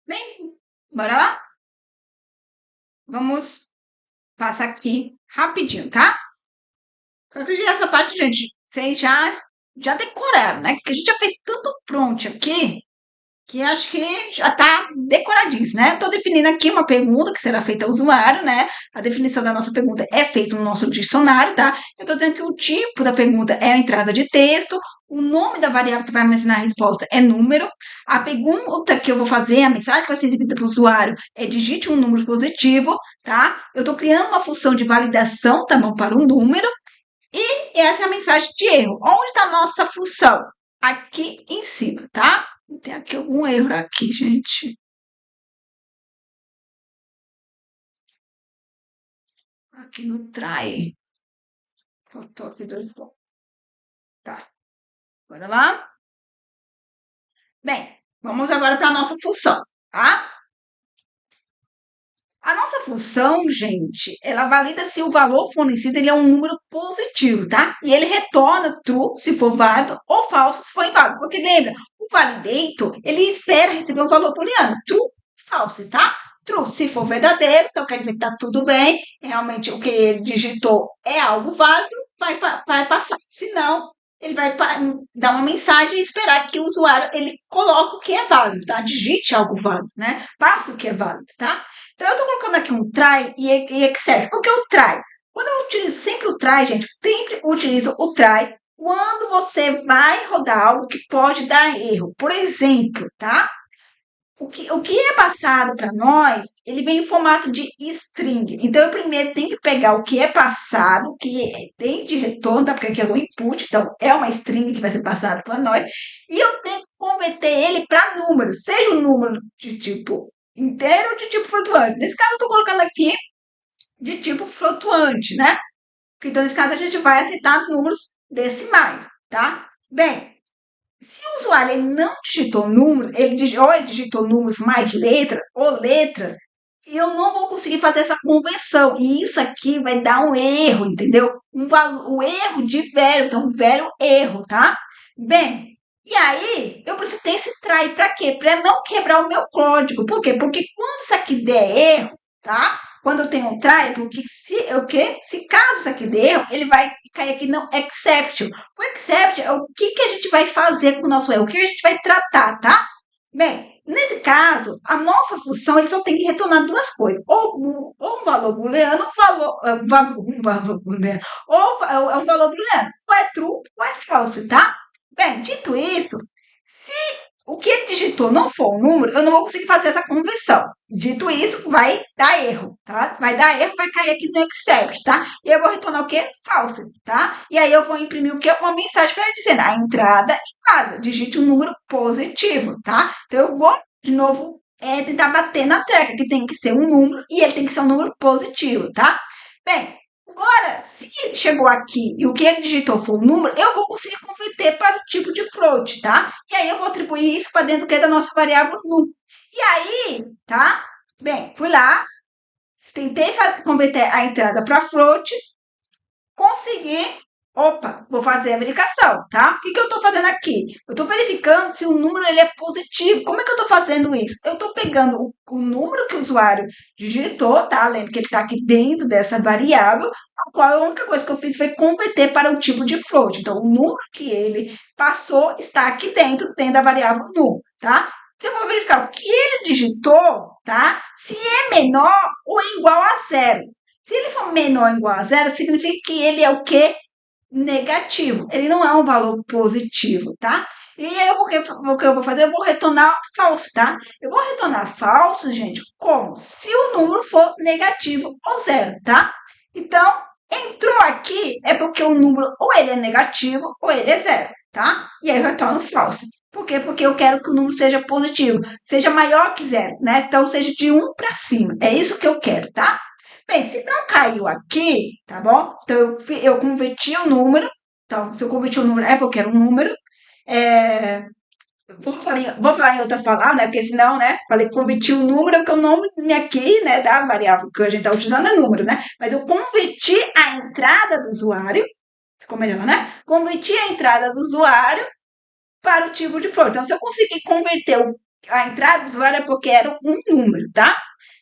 Bem, bora lá? Vamos passar aqui rapidinho, tá? Eu acredito que essa parte, gente, vocês já decoraram, né? Porque a gente já fez tanto prompt aqui que acho que já está decoradíssimo, né? Estou definindo aqui uma pergunta que será feita ao usuário, né? A definição da nossa pergunta é feita no nosso dicionário, tá? Eu estou dizendo que o tipo da pergunta é a entrada de texto, o nome da variável que vai armazenar a resposta é número, a pergunta que eu vou fazer, a mensagem que vai ser exibida para o usuário é digite um número positivo, tá? Eu estou criando uma função de validação, tá bom, para um número, e essa é a mensagem de erro. Onde está a nossa função? Aqui em cima, tá? Tem aqui algum erro aqui, gente. Aqui no try. Faltou aqui dois pontos. Tá. Bora lá. Bem, vamos agora para a nossa função, tá? A nossa função, gente, ela valida se o valor fornecido ele é um número positivo, tá? E ele retorna true se for válido ou falso se for inválido. Porque lembra, o validator, ele espera receber um valor booleano, true, falso, tá? True se for verdadeiro, então quer dizer que tá tudo bem, realmente o que ele digitou é algo válido, vai passar. Se não, ele vai dar uma mensagem e esperar que o usuário ele coloque o que é válido, tá? Digite algo válido, né? Passe o que é válido, tá? Então, eu estou colocando aqui um try e except. Por que o try? Quando eu utilizo sempre o try, gente, sempre utilizo o try quando você vai rodar algo que pode dar erro. Por exemplo, tá? O que é passado para nós, ele vem em formato de string. Então, eu primeiro tenho que pegar o que é passado, que tem de retorno, tá? Porque aqui é o input, então é uma string que vai ser passado para nós, e eu tenho que converter ele para número, seja um número de tipo inteiro ou de tipo flutuante. Nesse caso, eu estou colocando aqui de tipo flutuante, né? Então, nesse caso, a gente vai aceitar números decimais, tá? Bem, se o usuário ele não digitou números, ou ele digitou números mais letras ou letras, eu não vou conseguir fazer essa conversão. E isso aqui vai dar um erro, entendeu? Um erro de velho, então um velho erro, tá? Bem, e aí eu preciso ter esse try para quê? Para não quebrar o meu código. Por quê? Porque quando isso aqui der erro, tá? Quando eu tenho um try, porque se caso isso aqui der erro, ele vai cair aqui no exception. O exception é o que a gente vai fazer com o nosso erro, o que a gente vai tratar, tá? Bem, nesse caso, a nossa função ele só tem que retornar duas coisas: ou um valor booleano, um valor booleano, ou é um valor booleano, ou é true ou é false, tá? Bem, dito isso, se o que ele digitou não for um número, eu não vou conseguir fazer essa conversão. Dito isso, vai dar erro, tá? Vai dar erro, vai cair aqui no except, tá? E eu vou retornar o quê? False, tá? E aí eu vou imprimir o quê? Uma mensagem para ele dizendo a entrada e nada. Digite um número positivo, tá? Então eu vou, de novo, tentar bater na tecla, que tem que ser um número e ele tem que ser um número positivo, tá? Bem, agora, se chegou aqui e o que ele digitou foi um número, eu vou conseguir converter para o tipo de float, tá? E aí eu vou atribuir isso para dentro da nossa variável num. E aí, tá? Bem, fui lá, tentei converter a entrada para float, consegui. Opa, vou fazer a verificação, tá? O que eu estou fazendo aqui? Eu estou verificando se o número ele é positivo. Como é que eu estou fazendo isso? Eu estou pegando o número que o usuário digitou, tá? Lembra que ele está aqui dentro dessa variável, a qual a única coisa que eu fiz foi converter para o tipo de float. Então, o número que ele passou está aqui dentro da variável num, tá? Então, eu vou verificar o que ele digitou, tá? Se é menor ou igual a zero. Se ele for menor ou igual a zero, significa que ele é o quê? Negativo. Ele não é um valor positivo, tá? E aí, o que eu vou fazer? Eu vou retornar falso, tá? Eu vou retornar falso, gente, como? Se o número for negativo ou zero, tá? Então, entrou aqui é porque o número ou ele é negativo ou ele é zero, tá? E aí eu retorno falso. Por quê? Porque eu quero que o número seja positivo, seja maior que zero, né? Então, seja de 1 para cima. É isso que eu quero, tá? Bem, se não caiu aqui, tá bom? Então, eu converti o número. Então, se eu converti o número, é porque era um número. É, vou falar em outras palavras, né? Porque senão, né? Falei converti o número, porque o nome aqui, né? Da variável que a gente está utilizando é número, né? Mas eu converti a entrada do usuário. Ficou melhor, né? Converti a entrada do usuário para o tipo de flor. Então, se eu conseguir converter a entrada do usuário, é porque era um número, tá?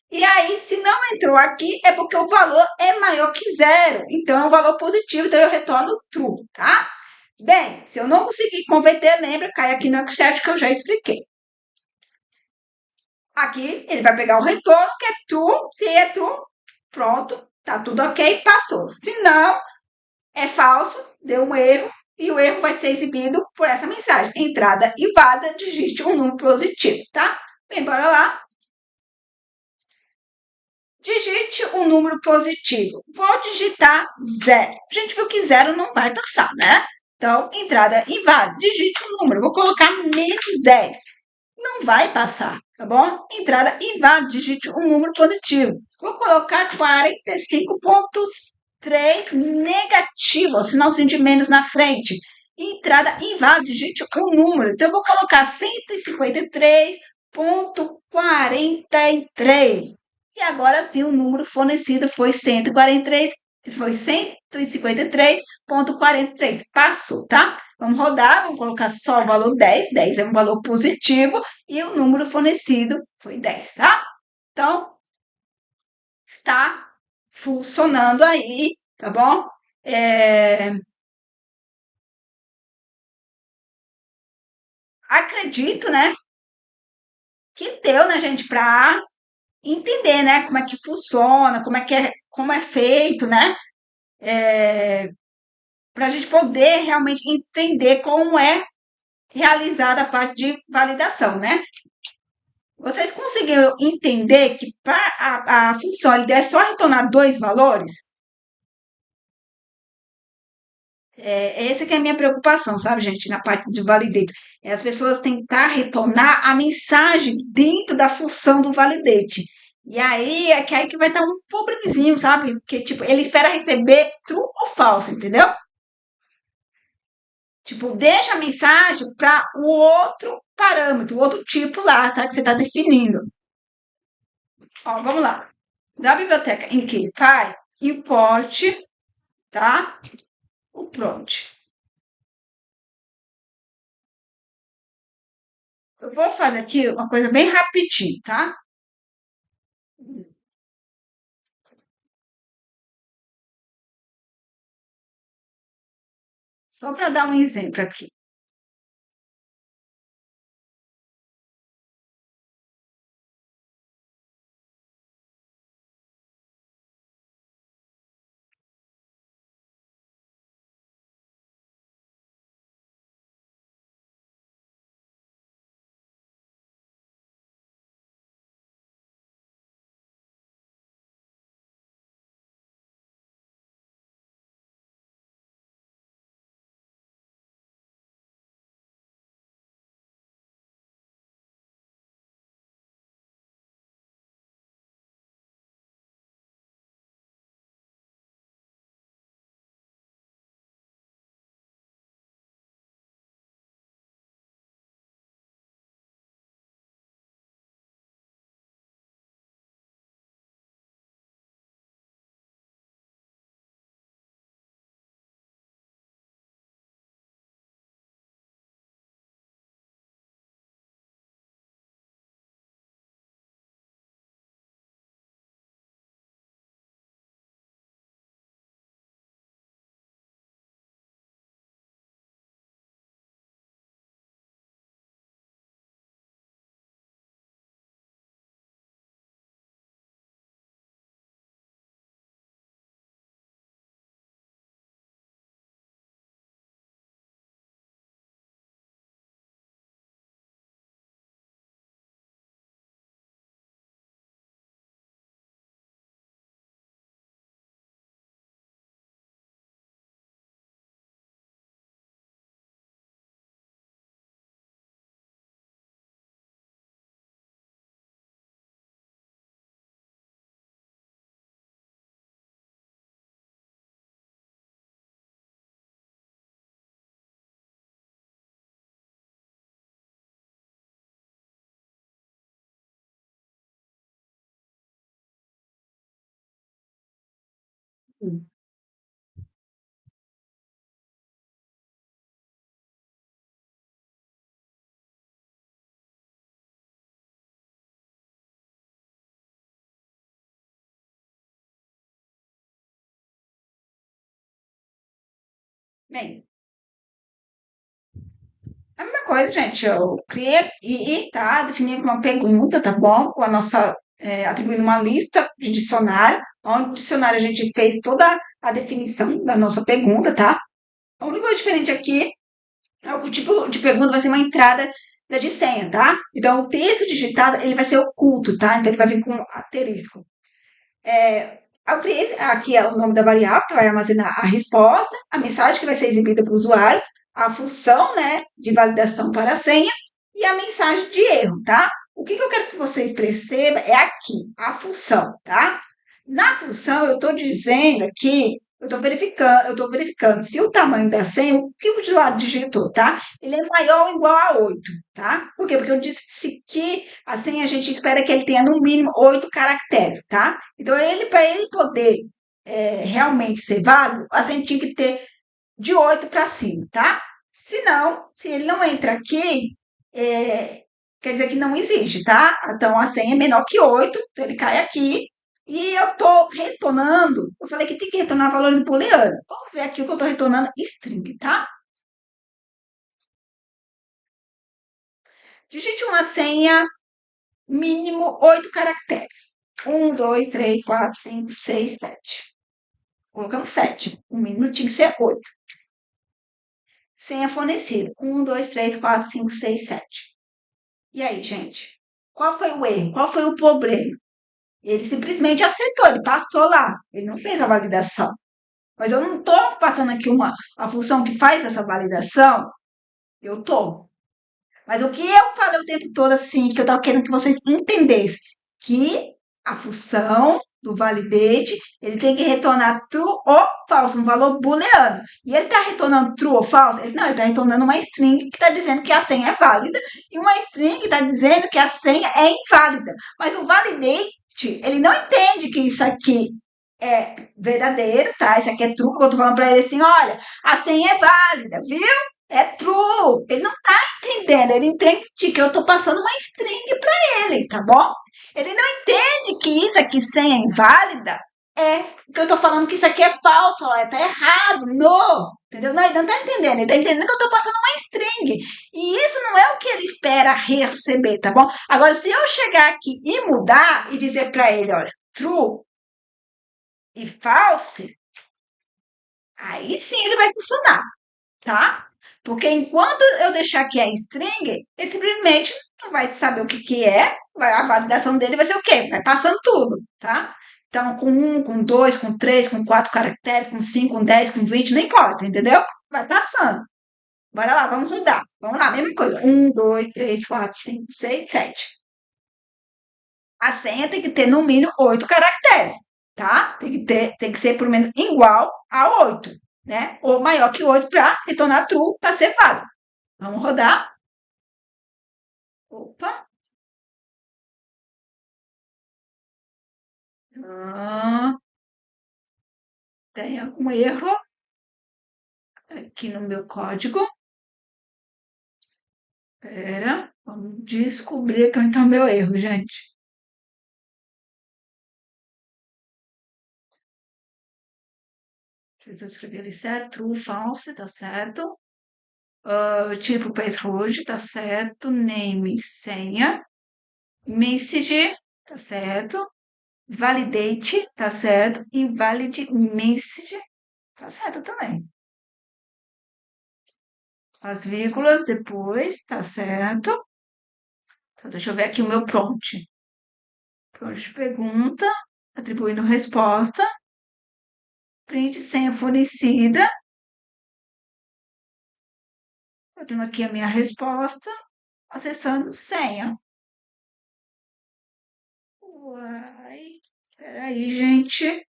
E aí, se não entrou aqui, é porque o valor é maior que zero. Então, é um valor positivo, então eu retorno true, tá? Bem, se eu não conseguir converter, lembra, cai aqui no except que eu já expliquei. Aqui ele vai pegar o retorno, que é true. Se é true, pronto, tá tudo ok, passou. Se não, é falso, deu um erro, e o erro vai ser exibido por essa mensagem. Entrada inválida, digite um número positivo, tá? Bem, bora lá. Digite um número positivo. Vou digitar 0. A gente viu que 0 não vai passar, né? Então, entrada inválida. Digite um número. Vou colocar -10. Não vai passar, tá bom? Entrada inválida. Digite um número positivo. Vou colocar 45,3 negativo, sinalzinho de menos na frente. Entrada inválida. Digite um número. Então, eu vou colocar 153,43. E agora sim, o número fornecido foi 143, foi 153,43. Passou, tá? Vamos rodar, vamos colocar só o valor 10. 10 é um valor positivo e o número fornecido foi 10, tá? Então, está funcionando aí, tá bom? Acredito, né, que deu, né, gente, para entender, né, como é que funciona, como é feito, né? Para a gente poder realmente entender como é realizada a parte de validação, né? Vocês conseguiram entender que para a função ele é só retornar dois valores? Essa que é a minha preocupação, sabe, gente, na parte de validate. É as pessoas tentar retornar a mensagem dentro da função do validate. E aí é que vai estar um pobrezinho, sabe? Porque, tipo, ele espera receber true ou falso, entendeu? Tipo, deixa a mensagem para o outro parâmetro, o outro tipo lá, tá? Que você está definindo. Ó, vamos lá. Da biblioteca em que pai, importe, tá? O prompt. Eu vou fazer aqui uma coisa bem rapidinho, tá? Só para dar um exemplo aqui. Bem, A mesma coisa, gente, eu criei e tá, defini aqui uma pergunta, tá bom? Com a nossa, atribuindo uma lista de dicionário, onde no dicionário a gente fez toda a definição da nossa pergunta, tá? A única coisa diferente aqui é o tipo de pergunta vai ser uma entrada de senha, tá? Então, o texto digitado, ele vai ser oculto, tá? Então, ele vai vir com um asterisco. Eu criei, aqui é o nome da variável que vai armazenar a resposta, a mensagem que vai ser exibida para o usuário, a função, né, de validação para a senha e a mensagem de erro, tá? O que eu quero que vocês percebam é aqui, a função, tá? Na função, eu estou dizendo aqui, eu estou verificando se o tamanho da senha, o que o usuário digitou, tá? Ele é maior ou igual a 8, tá? Por quê? Porque eu disse que a senha a gente espera que ele tenha no mínimo 8 caracteres, tá? Então, para ele poder realmente ser válido, a senha tinha que ter de 8 para cima, tá? Se não, se ele não entra aqui, quer dizer que não existe, tá? Então, a senha é menor que 8, então ele cai aqui. E eu estou retornando, eu falei que tem que retornar valores booleanos. Vamos ver aqui o que eu estou retornando, string, tá? Digite uma senha mínimo 8 caracteres. 1, 2, 3, 4, 5, 6, 7. Colocando 7. O mínimo tinha que ser 8. Senha fornecida. 1, 2, 3, 4, 5, 6, 7. E aí, gente? Qual foi o erro? Qual foi o problema? Ele simplesmente aceitou, ele passou lá. Ele não fez a validação. Mas eu não estou passando aqui a função que faz essa validação. Eu estou. Mas o que eu falei o tempo todo, assim, que eu estava querendo que vocês entendessem, que a função do validate, ele tem que retornar true ou false, um valor booleano. E ele está retornando true ou false? Ele está retornando uma string que está dizendo que a senha é válida e uma string que está dizendo que a senha é inválida. Mas o validate, ele não entende que isso aqui é verdadeiro, tá? Isso aqui é true, porque eu tô falando para ele assim, olha, a senha é válida, viu? É true. Ele não tá entendendo, ele entende que eu tô passando uma string para ele, tá bom? Ele não entende que isso aqui, senha inválida, é que eu tô falando que isso aqui é falso, ó, tá errado, no. Entendeu? Não, ele não tá entendendo, ele tá entendendo que eu tô passando uma string. E isso não é o que ele espera receber, tá bom? Agora, se eu chegar aqui e mudar e dizer para ele, olha, true e false, aí sim ele vai funcionar, tá? Porque enquanto eu deixar aqui a string, ele simplesmente não vai saber o que, que é, a validação dele vai ser o quê? Vai passando tudo, tá? Então, com 1, com 2, com 3, com 4 caracteres, com 5, com 10, com 20, não importa, entendeu? Vai passando. Bora lá, vamos rodar. Vamos lá, mesma coisa. 1, 2, 3, 4, 5, 6, 7. A senha tem que ter no mínimo 8 caracteres, tá? Tem que ser pelo menos igual a 8, né? Ou maior que 8 para retornar true para ser válido. Vamos rodar. Opa. Ah, tem algum erro aqui no meu código. Pera, vamos descobrir aqui onde está o meu erro, gente. Deixa eu escrever ali certo, true, false, tá certo. Tipo password, tá certo. Name, senha. Message, tá certo. Validate, tá certo. Invalid message, tá certo também. As vírgulas depois, tá certo. Então, deixa eu ver aqui o meu prompt. Prompt de pergunta, atribuindo resposta. Print senha fornecida. Eu tenho aqui a minha resposta, acessando senha. Uai, peraí, gente.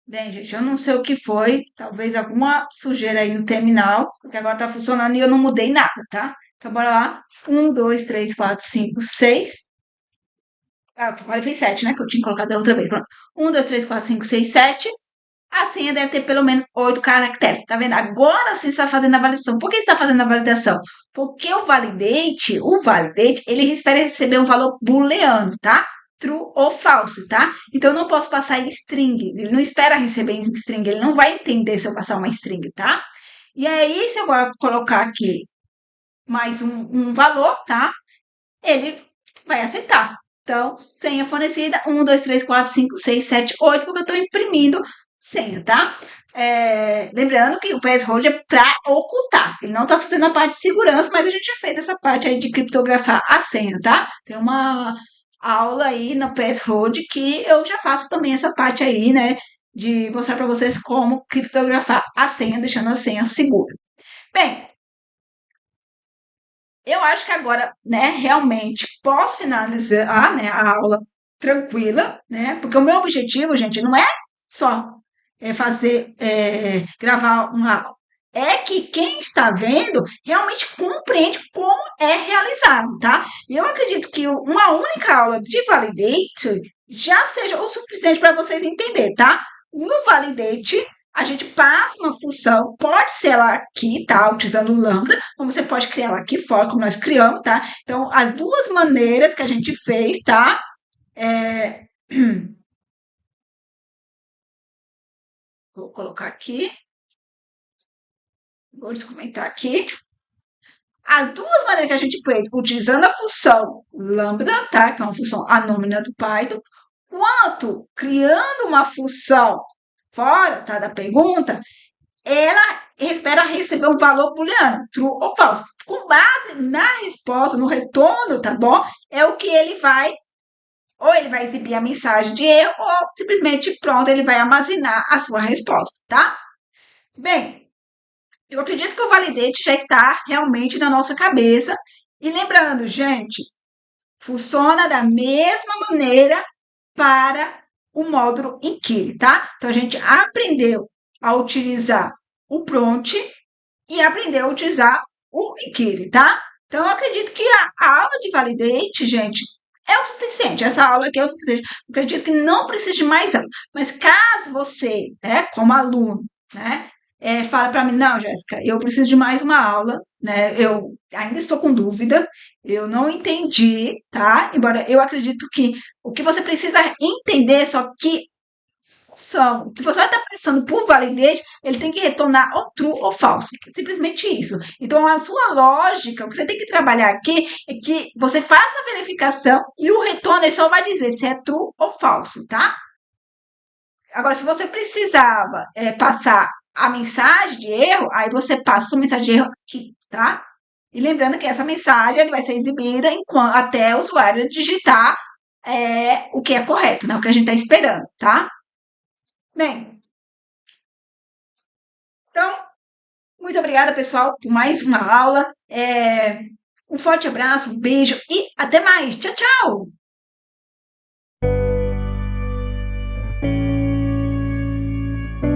Bem, gente, eu não sei o que foi. Talvez alguma sujeira aí no terminal, porque agora tá funcionando e eu não mudei nada, tá? Então, bora lá. 1, 2, 3, 4, 5, 6. Agora fez 7, né? Que eu tinha colocado da outra vez. Pronto. 1, 2, 3, 4, 5, 6, 7. A senha deve ter pelo menos 8 caracteres. Tá vendo? Agora sim está fazendo a validação. Por que está fazendo a validação? Porque o validate, ele espera receber um valor booleano, tá? true ou falso, tá? Então, eu não posso passar string. Ele não espera receber string. Ele não vai entender se eu passar uma string, tá? E aí, se eu agora colocar aqui mais um valor, tá? Ele vai aceitar. Então, senha fornecida, 1, 2, 3, 4, 5, 6, 7, 8, porque eu estou imprimindo senha, tá? Lembrando que o password é para ocultar. Ele não está fazendo a parte de segurança, mas a gente já fez essa parte aí de criptografar a senha, tá? Tem uma aula aí no password que eu já faço também essa parte aí, né? De mostrar para vocês como criptografar a senha, deixando a senha segura. Bem, eu acho que agora, né, realmente posso finalizar, né, a aula tranquila, né? Porque o meu objetivo, gente, não é só gravar uma aula. É que quem está vendo realmente compreende como é realizado, tá? E eu acredito que uma única aula de Validate já seja o suficiente para vocês entenderem, tá? No Validate, a gente passa uma função, pode ser ela aqui, tá? Utilizando o Lambda, como você pode criar ela aqui fora, como nós criamos, tá? Então, as duas maneiras que a gente fez, tá? É... Vou colocar aqui, vou descomentar aqui. As duas maneiras que a gente fez, utilizando a função lambda, tá? Que é uma função anônima do Python, quanto criando uma função fora, tá? Da pergunta, ela espera receber um valor booleano, true ou false. Com base na resposta, no retorno, tá bom? É o que ele vai, ou ele vai exibir a mensagem de erro, ou simplesmente, pronto, ele vai armazenar a sua resposta, tá? Bem, eu acredito que o validate já está realmente na nossa cabeça. E lembrando, gente, funciona da mesma maneira para o módulo Inquire, tá? Então, a gente aprendeu a utilizar o prompt e aprendeu a utilizar o Inquire, tá? Então, eu acredito que a aula de Validate, gente, é o suficiente. Essa aula aqui é o suficiente. Eu acredito que não precisa de mais aula. Mas caso você, né, como aluno, né, fala para mim, não, Jéssica, eu preciso de mais uma aula, né? Eu ainda estou com dúvida, eu não entendi, tá? Embora eu acredito que o que você precisa entender, só que função que você vai estar passando por validez, ele tem que retornar ou true ou falso. Simplesmente isso. Então, a sua lógica, o que você tem que trabalhar aqui é que você faça a verificação e o retorno ele só vai dizer se é true ou falso, tá? Agora, se você precisava passar a mensagem de erro, aí você passa a sua mensagem de erro aqui, tá? E lembrando que essa mensagem vai ser exibida até o usuário digitar o que é correto, né? O que a gente está esperando, tá? Bem, então, muito obrigada, pessoal, por mais uma aula. Um forte abraço, um beijo e até mais. Tchau, tchau!